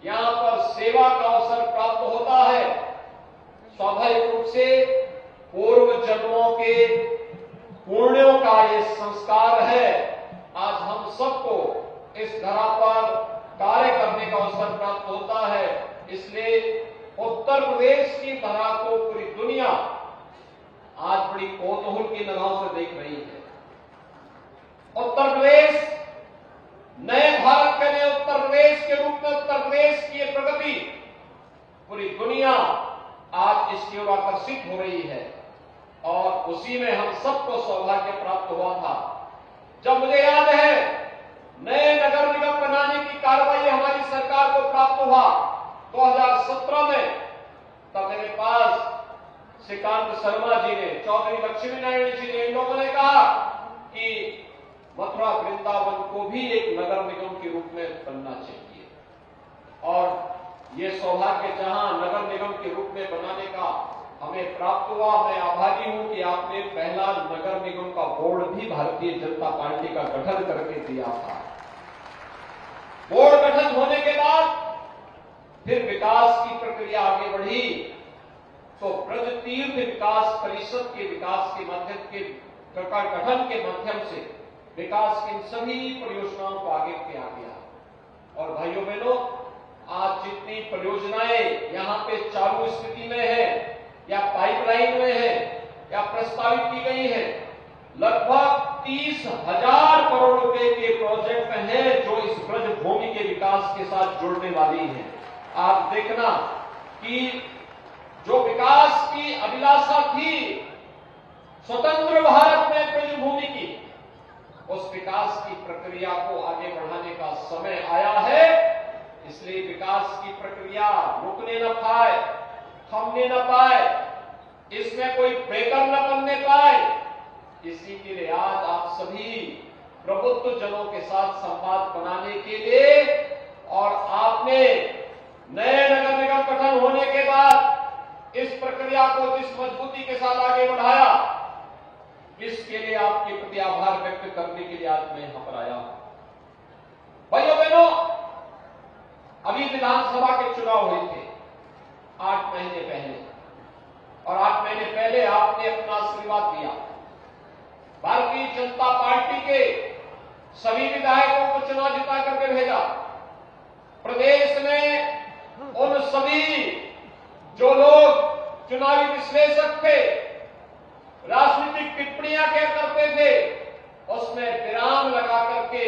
यहां पर सेवा का अवसर प्राप्त होता है। स्वाभाविक रूप से पूर्व जन्मों के पुण्यों का ये संस्कार है। आज हम सबको इस धरा पर कार्य करने का अवसर प्राप्त होता है। इसलिए उत्तर प्रदेश की धरा को पूरी दुनिया आज बड़ी कौतूहल की निगाहों से देख रही है। उत्तर प्रदेश नए भारत के नए उत्तर प्रदेश के रूप में उत्तर प्रदेश की प्रगति पूरी दुनिया आज इसकी ओर आकर्षित हो रही है। और उसी में हम सबको सौभाग्य प्राप्त हुआ था जब मुझे याद है नए नगर निगम बनाने की कार्रवाई हमारी सरकार को प्राप्त हुआ 2017 में। तब मेरे पास श्रीकांत शर्मा जी ने, चौधरी लक्ष्मी नारायण जी ने, इन लोगों ने कहा कि मथुरा वृंदावन को भी एक नगर निगम के रूप में बनना चाहिए। और ये सौभाग्य जहां नगर निगम के रूप में बनाने का हमें प्राप्त हुआ, मैं आभारी हूं कि आपने पहला नगर निगम का बोर्ड भी भारतीय जनता पार्टी का गठन करके दिया था। बोर्ड गठन होने के बाद फिर विकास की प्रक्रिया आगे बढ़ी तो ब्रज तीर्थ विकास परिषद के विकास के माध्यम के गठन के माध्यम से विकास की सभी परियोजनाओं को आगे किया गया। और भाइयों बहनों, आज जितनी परियोजनाएं यहाँ पे चालू स्थिति में है या पाइपलाइन में है या प्रस्तावित की गई है, लगभग 30,000 करोड़ रुपए के प्रोजेक्ट हैं जो इस ब्रज भूमि के विकास के साथ जुड़ने वाली हैं। आप देखना कि जो विकास की अभिलाषा थी स्वतंत्र भारत में ब्रज भूमि की, उस विकास की प्रक्रिया को आगे बढ़ाने का समय आया है। इसलिए विकास की प्रक्रिया रुकने न पाए, थमने न पाए, इसमें कोई ब्रेकर न बनने पाए। इसी के लिए आज आप सभी प्रबुद्ध जनों के साथ संवाद बनाने के लिए और आपने नए नगर निगम गठन होने के बाद इस प्रक्रिया को जिस मजबूती के साथ आगे बढ़ाया, इसके लिए आपके प्रति आभार व्यक्त करने के लिए आज मैं यहां पर आया हूं। भाइयों बहनों, अभी विधानसभा के चुनाव हुए थे 8 महीने पहले, और 8 महीने पहले आपने अपना आशीर्वाद दिया। भारतीय जनता पार्टी के सभी विधायकों को चुनाव जिता करके भेजा। प्रदेश में उन सभी जो लोग चुनावी विश्लेषक थे, राजनीतिक टिप्पणियां क्या करते थे, उसमें विराम लगा करके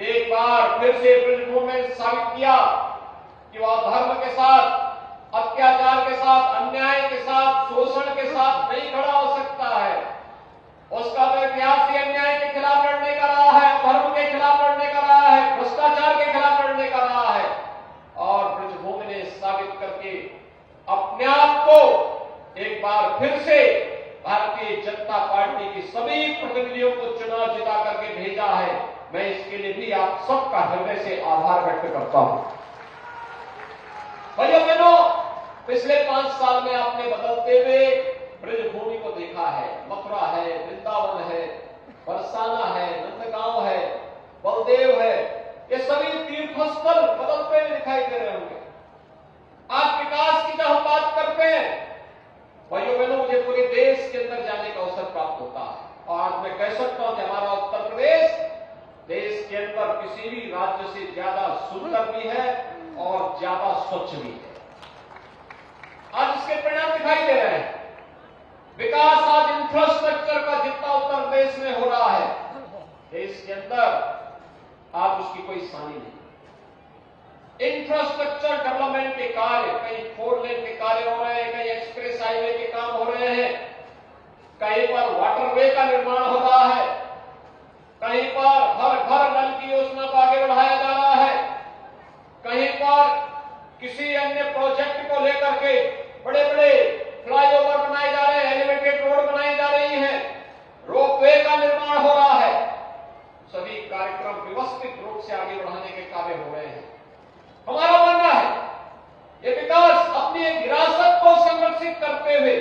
एक बार फिर से ब्रजभूमि में साबित किया कि वह धर्म के साथ, अत्याचार के साथ, अन्याय के साथ, शोषण के साथ नहीं खड़ा हो सकता है। उसका तो इतिहास ही अन्याय के खिलाफ लड़ने का रहा है, धर्म के खिलाफ लड़ने का रहा है, भ्रष्टाचार के खिलाफ लड़ने का रहा है। और ब्रजभूमि ने साबित करके अपने आप को एक बार फिर से भारतीय जनता पार्टी की सभी प्रतिनिधियों को चुनाव जिता करके भेजा है। मैं इसके लिए भी आप सबका हृदय से आभार व्यक्त करता हूं। भाइयों बहनों, पिछले 5 साल में आपने बदलते हुए ब्रजभूमि को देखा है। मथुरा है, वृंदावन है, बरसाना है, नंदगांव है, बलदेव है, दिखाई दे रहे होंगे। आज विकास की जब हम बात करते हैं भाइयों बहनों, मुझे पूरे देश के अंदर जाने का अवसर प्राप्त होता है और आज मैं कह सकता हूं कि हमारा उत्तर प्रदेश देश के अंदर किसी भी राज्य से ज्यादा सुंदर भी है और ज्यादा स्वच्छ भी है। आज इसके परिणाम दिखाई दे रहे हैं। विकास आज इंफ्रास्ट्रक्चर का जितना उत्तर प्रदेश में हो रहा है, देश के अंदर आज उसकी कोई सानी नहीं। इंफ्रास्ट्रक्चर डेवलपमेंट के कार्य, कहीं 4 लेन के कार्य हो रहे हैं, कहीं एक्सप्रेस हाईवे के काम हो रहे हैं, कहीं पर वाटरवे का निर्माण हो रहा है, कहीं पर हर घर नल की योजना को आगे बढ़ाया जा रहा है, कहीं पर किसी अन्य प्रोजेक्ट को लेकर के बड़े बड़े फ्लाईओवर बनाए जा रहे हैं, एलिवेटेड रोड बनाई जा रही है, रोपवे का निर्माण हो रहा है। सभी कार्यक्रम व्यवस्थित रूप से आगे बढ़ाने के कार्य हो रहे हैं। हमारा मानना है ये विकास अपनी एक विरासत को संरक्षित करते हुए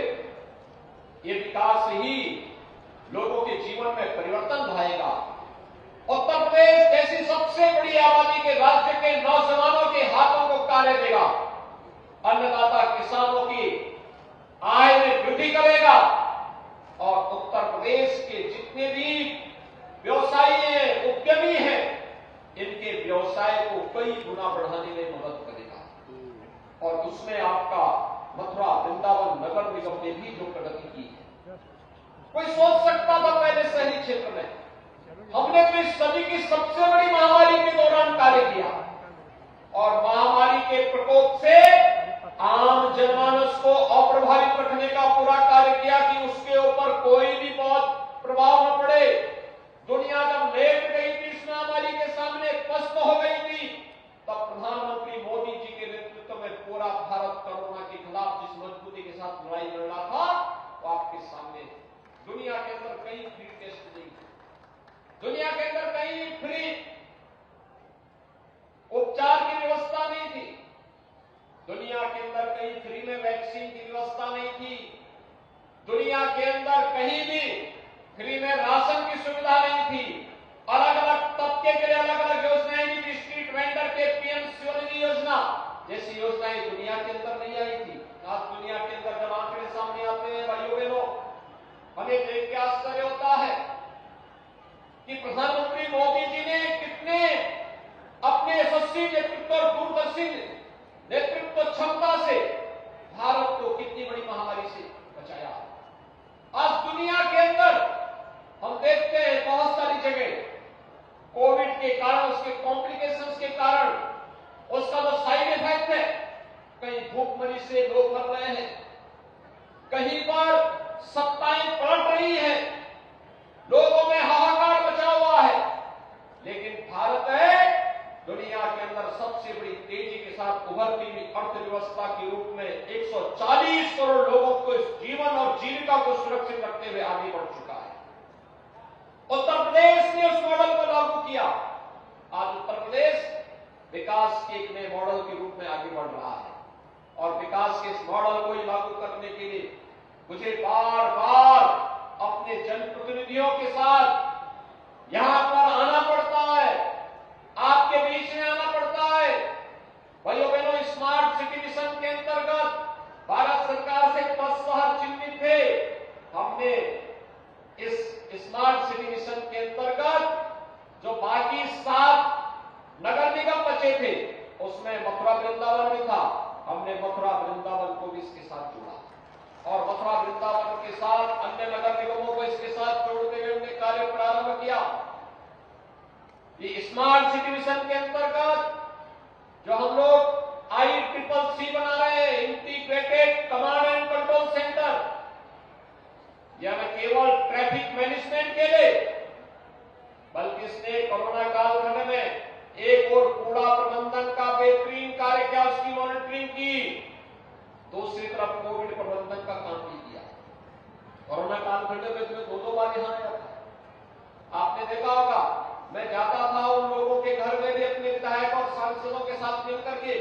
ये विकास ही लोगों के जीवन में परिवर्तन लाएगा। उत्तर प्रदेश जैसी सबसे बड़ी आबादी के राज्य के नौजवानों के हाथों को कार्य देगा, अन्नदाता किसानों की आय में वृद्धि करेगा और उत्तर प्रदेश के जितने भी व्यवसायी हैं, उद्यमी हैं, इनके व्यवसाय को कई गुना बढ़ाने में मदद करेगा। और उसमें आपका मथुरा वृंदावन नगर निगम ने भी जो प्रगति की है, कोई सोच सकता था पहले शहरी क्षेत्र में? हमने तो इस सदी की सबसे बड़ी महामारी के दौरान कार्य किया और महामारी के प्रकोप से आम जनमानस को अप्रभावित रखने का पूरा कार्य किया कि उसके ऊपर कोई भी बहुत प्रभाव न पड़े। दुनिया जब लेट गई थी इस महामारी के सामने, पस्त हो गई थी, तब प्रधानमंत्री मोदी जी के नेतृत्व में पूरा भारत कोरोना के खिलाफ जिस मजबूती के साथ लड़ाई लड़ रहा था वो आपके सामने। दुनिया के अंदर कहीं फ्री टेस्ट नहीं, दुनिया के अंदर कहीं फ्री उपचार की व्यवस्था नहीं थी, दुनिया के अंदर कहीं फ्री में वैक्सीन की व्यवस्था नहीं थी, दुनिया के अंदर कहीं भी फ्री में राशन की सुविधा नहीं थी, अलग अलग तबके के लिए अलग अलग योजनाएं नहीं थी, स्ट्रीट वेंडर के पीएम स्वनिधि योजना जैसी योजनाएं दुनिया के अंदर नहीं आई थी। आज दुनिया के अंदर जब आंकड़े सामने आते हैं भाइयों बहनों, हमें देख के आश्चर्य होता है कि प्रधानमंत्री मोदी जी ने कितने अपने यशस्वी नेतृत्व और दूरदर्शी नेतृत्व क्षमता से भारत को कितनी बड़ी महामारी से बचाया। आज दुनिया के अंदर हम देखते हैं बहुत सारी जगह कोविड के कारण, उसके कॉम्प्लिकेशंस के कारण, उसका जो साइड इफेक्ट है, कहीं भूखमरी से लोग मर रहे हैं, कहीं पर सत्ताएं पलट रही हैं, लोगों में हाहाकार मचा हुआ है, लेकिन भारत है दुनिया के अंदर सबसे बड़ी तेजी के साथ उभरती हुई अर्थव्यवस्था के रूप में 140 करोड़ लोगों को जीवन और जीविका को सुरक्षित रखते हुए आगे बढ़ चुका है। उत्तर प्रदेश ने उस मॉडल को लागू किया। आज उत्तर प्रदेश विकास के एक नए मॉडल के रूप में आगे बढ़ रहा है और विकास के इस मॉडल को ही लागू करने के लिए मुझे बार बार अपने जनप्रतिनिधियों के साथ यहां पर आना पड़ता है, आपके बीच में आना पड़ता है। भाइयों बहनों, स्मार्ट सिटी मिशन के अंतर्गत भारत सरकार से 10 शहर चिन्हित थे। हमने इस स्मार्ट सिटी मिशन के अंतर्गत जो बाकी 7 नगर निगम बचे थे उसमें मथुरा वृंदावन भी था, हमने मथुरा वृंदावन को भी इसके साथ जोड़ा और मथुरा वृंदावन के साथ अन्य नगर निगमों को इसके साथ जोड़ते हुए हमने कार्य प्रारंभ किया। ये स्मार्ट सिटी मिशन के अंतर्गत जो हम लोग ICCC बना रहे हैं, integrated command and control centre, यह न केवल ट्रैफिक मैनेजमेंट के लिए बल्कि इसने कोरोना कालखंड में एक और कूड़ा प्रबंधन का बेहतरीन कार्य किया, उसकी मॉनिटरिंग की, दूसरी तरफ कोविड प्रबंधन का काम भी किया। कोरोना कालखंड में तुम्हें 2-2 बार यहां आया था, आपने देखा होगा। मैं जाता था उन लोगों के घर में भी अपने विधायक और सांसदों के साथ मिलकर के,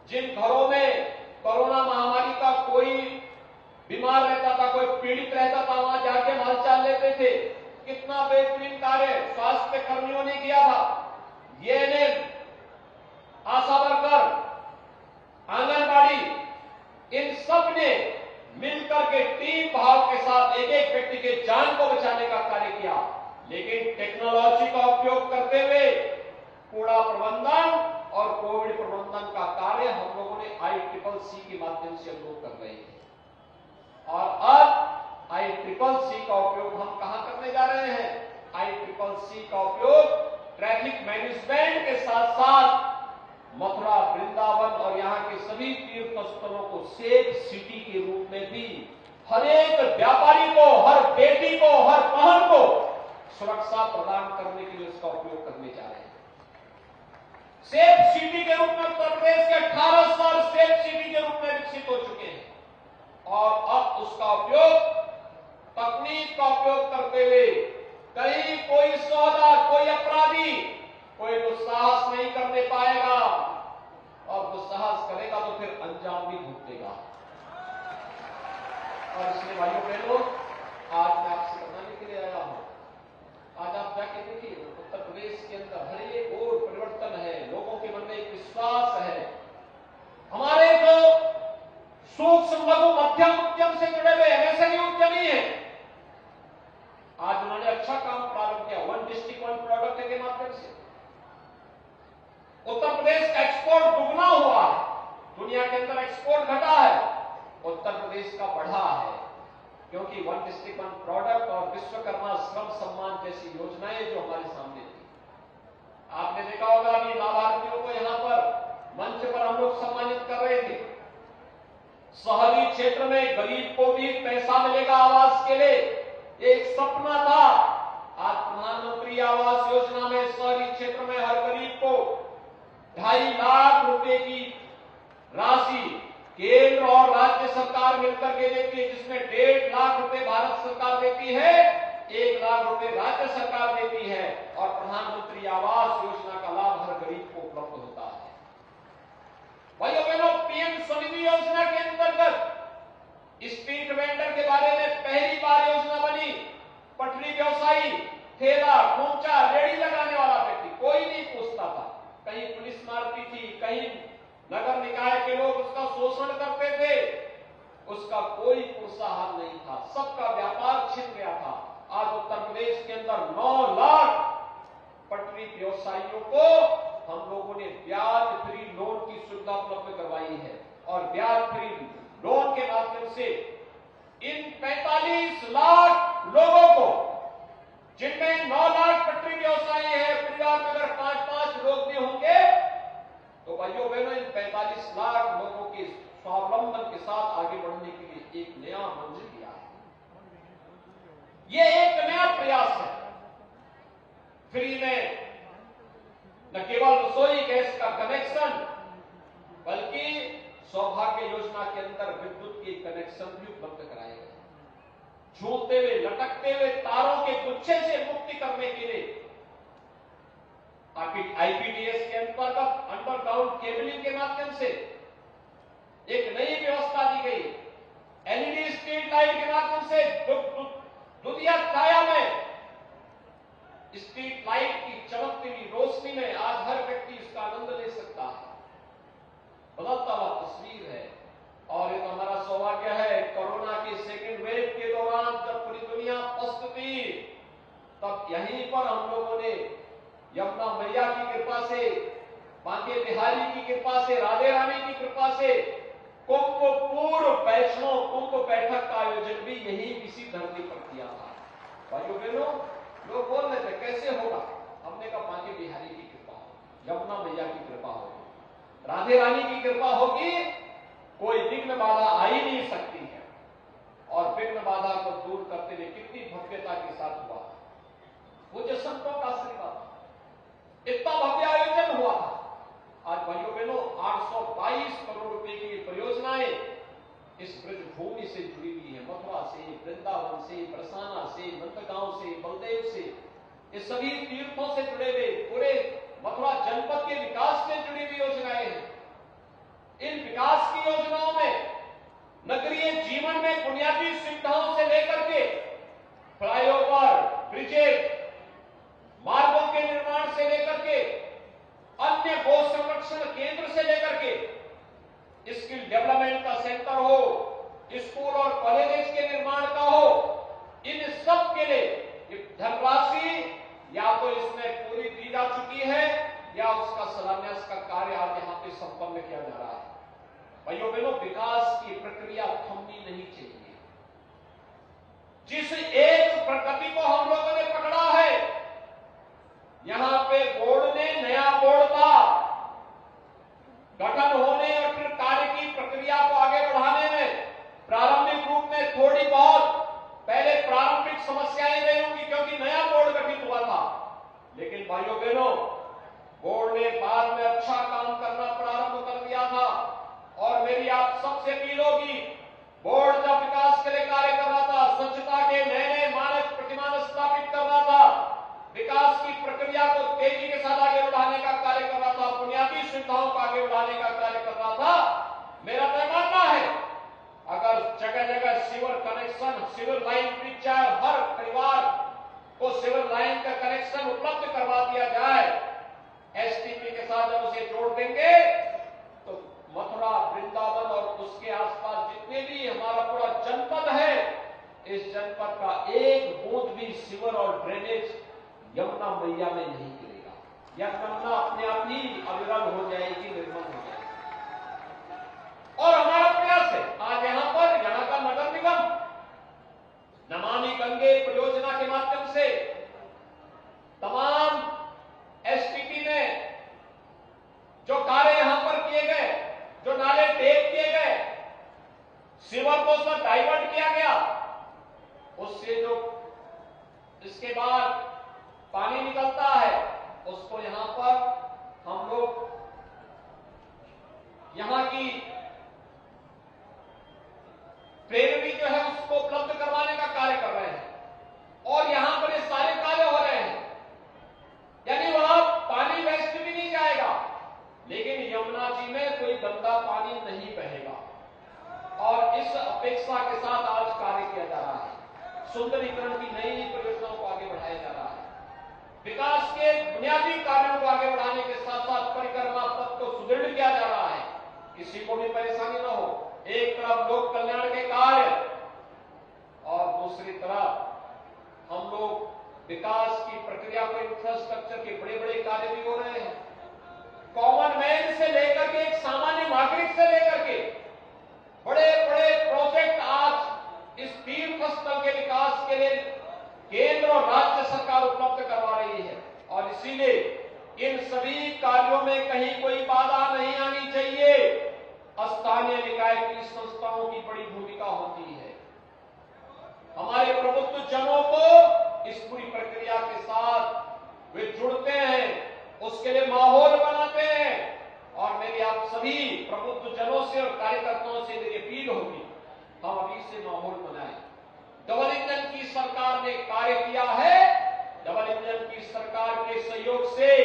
जिन घरों में कोरोना महामारी का कोई बीमार रहता था, कोई पीड़ित रहता था, वहां जाके हालचाल लेते थे। कितना बेहतरीन कार्य स्वास्थ्य कर्मियों ने किया था। ये आशा वर्कर, आंगनबाड़ी, इन सब ने मिलकर के टीम भाव के साथ एक एक व्यक्ति के जान को बचाने का कार्य किया। लेकिन टेक्नोलॉजी का उपयोग करते हुए कूड़ा प्रबंधन और कोविड प्रबंधन का कार्य हम लोगों ने ICCC के माध्यम से हम लोग कर रहे हैं। और अब ICCC का उपयोग हम कहां करने जा रहे हैं? ICCC का उपयोग ट्रैफिक मैनेजमेंट के साथ साथ मथुरा, वृंदावन और यहाँ के सभी तीर्थ स्थलों को सेफ सिटी के रूप में भी हर एक व्यापारी को, हर बेटी को, हर बहन को सुरक्षा प्रदान करने के लिए उसका उपयोग करने जा रहे हैं। सेफ सिटी के रूप में उत्तर प्रदेश के 18 शहर सेफ सिटी के रूप में विकसित हो चुके हैं और अब उसका उपयोग, तकनीक का उपयोग करते हुए कहीं कोई सौदा, कोई अपराधी, कोई दुस्साहस नहीं करने पाएगा और दुस्साहस करेगा तो फिर अंजाम भी भुगतेगा। और इसलिए भाइयों बहनों, आज मैं आपसे बताने के लिए आया हूं, आज आप जाके देखिए उत्तर प्रदेश के अंदर हर एक और परिवर्तन है, लोगों के मन में एक विश्वास है। हमारे जो सूक्ष्म लघु मध्यम उद्यम से जुड़े हुए MSME उद्यमी है, आज उन्होंने अच्छा काम प्रारंभ किया। 1 डिस्ट्रिक्ट 1 प्रोडक्ट के माध्यम से उत्तर प्रदेश का एक्सपोर्ट दुगना हुआ है। दुनिया के अंदर एक्सपोर्ट घटा है, उत्तर प्रदेश का बढ़ा है, क्योंकि 1 डिस्ट्रिक्ट 1 प्रोडक्ट और विश्वकर्मा श्रम सम्मान जैसी योजनाएं जो हमारे सामने थी। आपने देखा होगा अभी लाभार्थियों को यहां पर मंच पर हम लोग सम्मानित कर रहे थे। शहरी क्षेत्र में गरीब को भी पैसा मिलेगा आवास के लिए, एक सपना था। आज प्रधानमंत्री आवास योजना में शहरी क्षेत्र में हर गरीब को 2.5 लाख रुपए की राशि केंद्र और राज्य सरकार मिलकर के देती है, जिसमें 1.5 लाख रुपए भारत सरकार देती है, 1 लाख रुपए राज्य सरकार देती है और प्रधानमंत्री आवास योजना का लाभ हर गरीब को उपलब्ध होता है। भाइयों बहनों, PM स्वनिधि योजना के अंतर्गत स्ट्रीट वेंडर के बारे में पहली बार योजना बनी। पटरी व्यवसायी, ठेला, खोमचा, रेड़ी लगाने वाला व्यक्ति, कोई नहीं पूछता था। कहीं पुलिस मारती थी, कहीं नगर निकाय के लोग उसका शोषण करते थे, उसका कोई पुरसाहार नहीं था, सबका व्यापार छिन गया था। आज उत्तर प्रदेश के अंदर 9 लाख पटरी व्यवसायियों को हम लोगों ने ब्याज फ्री लोन की सुविधा उपलब्ध करवाई है और ब्याज फ्री लोन के माध्यम से इन 45 लाख लोगों को, जिनमें 9 लाख पटरी व्यवसायी है, परिवार में अगर 5-5 लोग भी होंगे तो भाइयों बहनों, इन 45 लाख लोगों के स्वावलंबन के साथ आगे बढ़ने के लिए एक नया मंजिल दिया है। ये एक नया प्रयास है। फ्री में न केवल रसोई गैस का कनेक्शन, बल्कि सौभाग्य योजना के अंदर विद्युत के कनेक्शन भी उपलब्ध कराए गए। झूलते हुए, लटकते हुए तारों के गुच्छे से मुक्ति करने के लिए IPTS के अंतर्गत अंडरग्राउंड केबलिंग के माध्यम से एक नई व्यवस्था दी गई। LED स्ट्रीट लाइट के माध्यम से दुनिया छाया में स्ट्रीट लाइट की चमकती हुई रोशनी में आज हर व्यक्ति इसका आनंद ले सकता है। बदलता हुआ तस्वीर है और ये तो हमारा सौभाग्य है। कोरोना की सेकेंड वेव के दौरान जब पूरी दुनिया पस्त थी, तब यहीं पर हम लोगों ने यमुना मैया की कृपा से, बांके बिहारी की कृपा से, राधे रानी की कृपा से कुंभ पूर्व वैष्णव कुंभ बैठक का आयोजन भी यही इसी धरती पर किया था। भाइयों बहनों, लोग बोल रहे थे कैसे होगा, हमने कहा बांके बिहारी की कृपा होगी, यमुना मैया की कृपा होगी, राधे रानी की कृपा होगी, कोई विघ्न बाधा आ ही नहीं सकती है। और विघ्न बाधा को दूर करते हुए कितनी भव्यता के साथ हुआ, वो जो संतों का आशीर्वाद, इतना भव्य आयोजन हुआ था। आज भाइयों बहनों, 822 करोड़ रुपए की परियोजनाएं इस ब्रज भूमि से जुड़ी हुई है। मथुरा से, वृंदावन से, बरसाना से, नंदगांव से, बलदेव से, ये सभी तीर्थों से जुड़े हुए पूरे मथुरा जनपद के विकास से जुड़ी हुई योजनाएं हैं। इन विकास की योजनाओं में नगरीय जीवन में बुनियादी सुविधाओं से लेकर के फ्लाईओवर, ब्रिजेज, मार्गों के निर्माण से लेकर के अन्य गौ संरक्षण केंद्र भाइयों बहनों, विकास की प्रक्रिया थमनी नहीं चाहिए। जिस एक प्रगति को हम लोगों ने पकड़ा है, यहां पे बोर्ड ने, नया बोर्ड का गठन होने और फिर कार्य की प्रक्रिया को आगे बढ़ाने में प्रारंभिक रूप में थोड़ी बहुत पहले प्रारंभिक समस्याएं रही होंगी, क्योंकि नया बोर्ड गठित हुआ था। लेकिन भाइयों बहनों, बोर्ड ने बाद में अच्छा काम करना प्रारंभ कर दिया था। और मेरी आप सबसे अपील होगी, बोर्ड जब विकास के लिए कार्य कर रहा था, स्वच्छता के नए नए मानक प्रतिमान स्थापित कर रहा था, विकास की प्रक्रिया को तेजी के साथ आगे बढ़ाने का कार्य कर रहा था, बुनियादी सुविधाओं को आगे बढ़ाने का कार्य कर रहा था। मेरा तय मानना है, अगर जगह जगह सीवर कनेक्शन, सीवर लाइन बिछ जाए, हर परिवार को सीवर लाइन का कनेक्शन उपलब्ध करवा दिया जाए, एसटीपी के साथ जब उसे जोड़ देंगे तो मथुरा, वृंदावन और उसके आसपास जितने भी हमारा पूरा जनपद है, इस जनपद का एक बूंद भी सीवर और ड्रेनेज यमुना मैया में नहीं गिरेगा। यह यमुना अपने आप ही अविरल हो जाएगी, निर्मल हो जाएगी। और हमारा प्रयास है, आज यहां का नगर निगम नमामि गंगे परियोजना के माध्यम से तमाम एसटीपी में जो कार्य यहां पर किए गए, जो नाले टेप किए गए, सीवर को उसमें डाइवर्ट किया गया, उससे जो इसके बाद पानी निकलता है, उसको यहां पर हम लोग यहां की प्रेरणी जो है उसको उपलब्ध करवाने का कार्य कर रहे हैं। और यहां पर ये सारे कार्य हो रहे हैं, यानी वहां पानी वेस्ट भी नहीं जाएगा, लेकिन यमुना जी में कोई गंदा पानी नहीं बहेगा। और इस अपेक्षा के साथ आज कार्य किया जा रहा है। सुंदरीकरण की नई नई परियोजनाओं को आगे बढ़ाया जा रहा है। विकास के बुनियादी कार्यों को आगे बढ़ाने के साथ साथ परिक्रमा पथ को सुदृढ़ किया जा रहा है, किसी को भी परेशानी न हो। एक तरफ लोक कल्याण के कार्य और दूसरी तरफ हम लोग विकास की प्रक्रिया को, इंफ्रास्ट्रक्चर के बड़े बड़े कार्य भी हो रहे हैं। कॉमन मैन से लेकर के, एक सामान्य नागरिक से लेकर के बड़े बड़े प्रोजेक्ट आज इस तीर्थ स्थल के विकास के लिए केंद्र और राज्य सरकार उपलब्ध करवा रही है। और इसीलिए इन सभी कार्यों में कहीं कोई बाधा नहीं आनी चाहिए। स्थानीय निकाय की संस्थाओं की बड़ी भूमिका होती है। हमारे प्रबुद्ध जनों को इस पूरी प्रक्रिया के साथ वे जुड़ते हैं, उसके लिए माहौल बनाते हैं। और मेरी आप सभी प्रबुद्ध जनों से और कार्यकर्ताओं से मेरी अपील होगी, हम अभी से माहौल बनाएं। डबल इंजन की सरकार ने कार्य किया है, डबल इंजन की सरकार के सहयोग से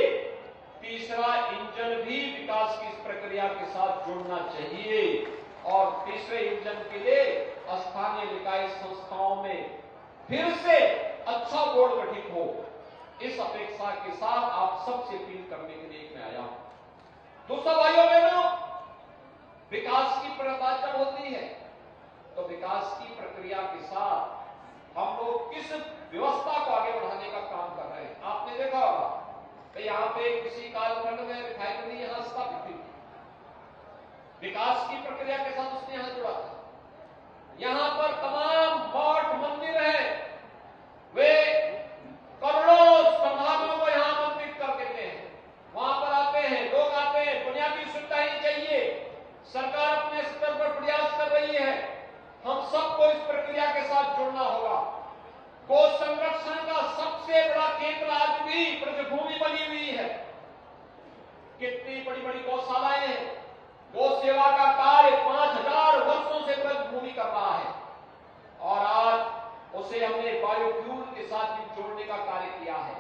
तीसरा इंजन भी विकास की इस प्रक्रिया के साथ जुड़ना चाहिए। और तीसरे इंजन के लिए स्थानीय निकाय संस्थाओं में फिर से अच्छा बोर्ड गठित हो, इस अपेक्षा के साथ आप सबसे अपील करने के लिए मैं आया हूं। दूसरा भाइयों बहनों, विकास की प्रक्रिया जब होती है तो विकास की प्रक्रिया के साथ हम लोग किस व्यवस्था को आगे बढ़ाने का काम कर रहे हैं। आपने देखा होगा कि यहां पे किसी कालखंड में रिफाइनरी यहां स्थापित हुई, विकास की प्रक्रिया के साथ उसने यहां जुड़ा था। यहां पर तमाम मठ मंदिर हैं, वे करोड़ों श्रद्धालुओं को यहां आमंत्रित कर देते हैं। वहां पर आते हैं, लोग आते हैं, बुनियादी सुविधाएं चाहिए। सरकार अपने स्तर पर प्रयास कर रही है, हम सबको इस प्रक्रिया के साथ जुड़ना होगा। गो संरक्षण का सबसे बड़ा केंद्र आज भी ब्रजभूमि बनी हुई है। कितनी बड़ी बड़ी गौशालाएं हैं। गो सेवा का कार्य 5000 वर्षों से ब्रजभूमि कर रहा है और आज उसे हमने बायोफ्यूल के साथ भी जोड़ने का कार्य किया है,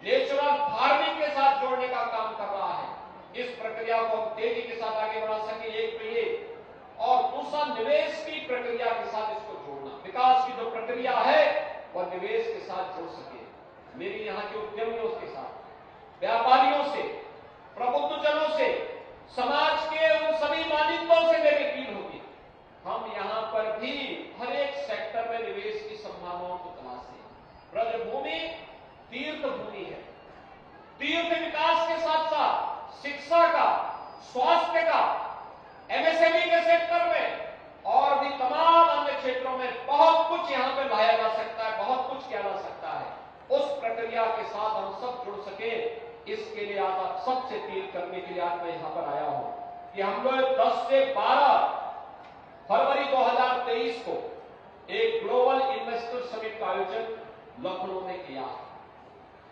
नेचुरल फार्मिंग के साथ जोड़ने का काम कर रहा है। इस प्रक्रिया को हम तेजी के साथ आगे बढ़ा सके, एक तो ये, और दूसरा निवेश की प्रक्रिया के साथ इसको जोड़ना। विकास की जो प्रक्रिया है वह निवेश के साथ जुड़ सके। मेरी यहाँ के उद्यमियों के साथ, व्यापारियों से, प्रबुद्ध जनों से, समाज के उन सभी मालिकों से मेरी अपील होगी, हम यहाँ पर भी हर एक सेक्टर में निवेश की संभावनाओं को तलाशें। ब्रजभूमि तीर्थ भूमि है। तीर्थ विकास के साथ साथ शिक्षा का, स्वास्थ्य का, एमएसएमई के सेक्टर में और भी तमाम अन्य क्षेत्रों में बहुत कुछ यहां पे लाया जा सकता है, बहुत कुछ किया जा सकता है। उस प्रक्रिया के साथ हम सब जुड़ सके, इसके लिए आज आप सबसे अपील करने के लिए आज मैं यहां पर आया हूं कि हम लोग 10 से 12 फरवरी 2023 को एक ग्लोबल इन्वेस्टर समिट का आयोजन लखनऊ में किया।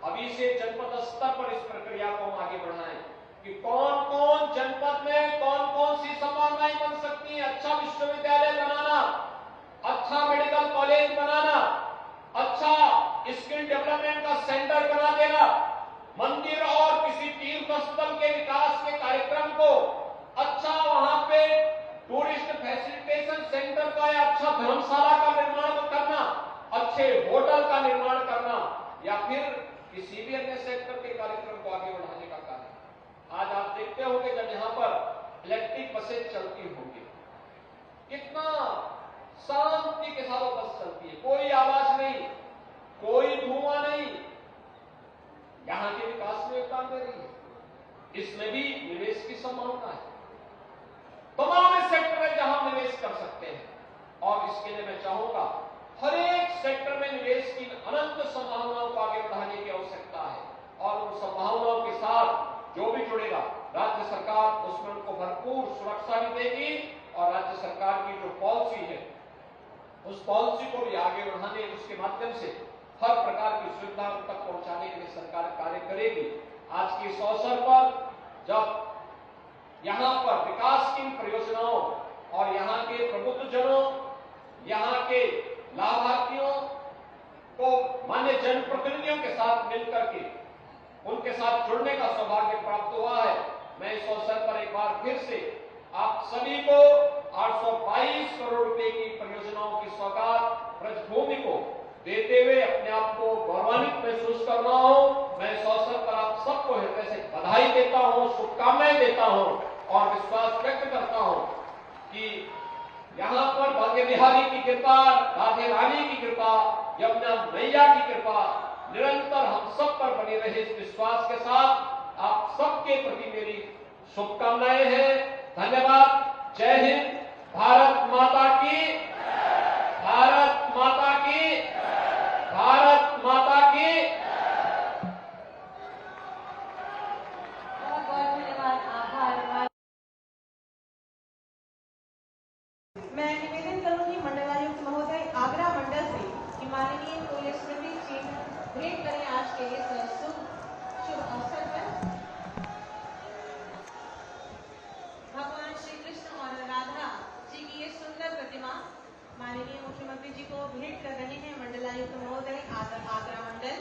अभी से जनपद स्तर पर इस प्रक्रिया को हम आगे बढ़ाएं कि कौन कौन जनपद में कौन कौन सी संभावनाएं बन सकती हैं। अच्छा विश्वविद्यालय बनाना, अच्छा मेडिकल कॉलेज बनाना, अच्छा स्किल डेवलपमेंट का सेंटर बना देना, मंदिर और किसी तीर्थ स्थल के विकास के कार्यक्रम को अच्छा वहां पे टूरिस्ट फैसिलिटेशन सेंटर का या अच्छा धर्मशाला का निर्माण करना, अच्छे होटल का निर्माण करना, या फिर किसी भी अन्य सेक्टर के कार्यक्रम को आगे बढ़ाने का कार्य। आज आप देखते होंगे जब यहां पर इलेक्ट्रिक बसें चलती होंगी, कितना शांति के साथ बस चलती है, कोई आवाज नहीं, कोई धुआं नहीं, यहां के विकास में योगदान दे रही है। इसमें भी निवेश की संभावना है, तमाम सेक्टर है जहां निवेश कर सकते हैं। और इसके लिए मैं चाहूंगा हर एक सेक्टर में निवेश की अनंत संभावनाओं को आगे बढ़ाने की आवश्यकता है। और उन संभावनाओं के साथ जो भी जुड़ेगा, राज्य सरकार उसमें उनको भरपूर सुरक्षा भी देगी और राज्य सरकार की जो पॉलिसी है उस पॉलिसी को भी आगे बढ़ाने, उसके माध्यम से हर प्रकार की सुविधा उन तक पहुंचाने के लिए सरकार कार्य करेगी। आज के इस अवसर पर जब यहां पर विकास की परियोजनाओं और यहां के प्रबुद्धजनों, यहां के लाभार्थियों को मान्य जनप्रतिनिधियों के साथ मिलकर के उनके साथ जुड़ने का सौभाग्य प्राप्त हुआ है, मैं इस अवसर पर एक बार फिर से आप सभी को 822 करोड़ रुपए की परियोजनाओं की सौगात ब्रजभूमि को देते हुए अपने आप को गौरवान्वित महसूस कर रहा हूं। मैं इस अवसर पर आप सबको हृदय से बधाई देता हूं, शुभकामनाएं देता हूं और विश्वास व्यक्त करता हूं कि यहां पर भाग्य बिहारी की कृपा, राधे रानी की कृपा, यमुना मैया की कृपा निरंतर हम सब पर बनी रहे। इस विश्वास के साथ आप सबके प्रति मेरी शुभकामनाएं हैं। धन्यवाद। जय हिंद। भारत माता की, भारत माता की, भारत माता की। बहुत बहुत धन्यवाद, आभार। मैं निवेदन करूंगी मंडलायुक्त महोदय आगरा मंडल से कि माननीय पुलिस स्मृति चिन्ह भेंट करें आज के इस शुभ अवसर पर। भगवान श्री कृष्ण और राधा जी की ये सुंदर प्रतिमा माननीय मुख्यमंत्री जी को भेंट कर रहे हैं मंडलायुक्त महोदय आगरा मंडल।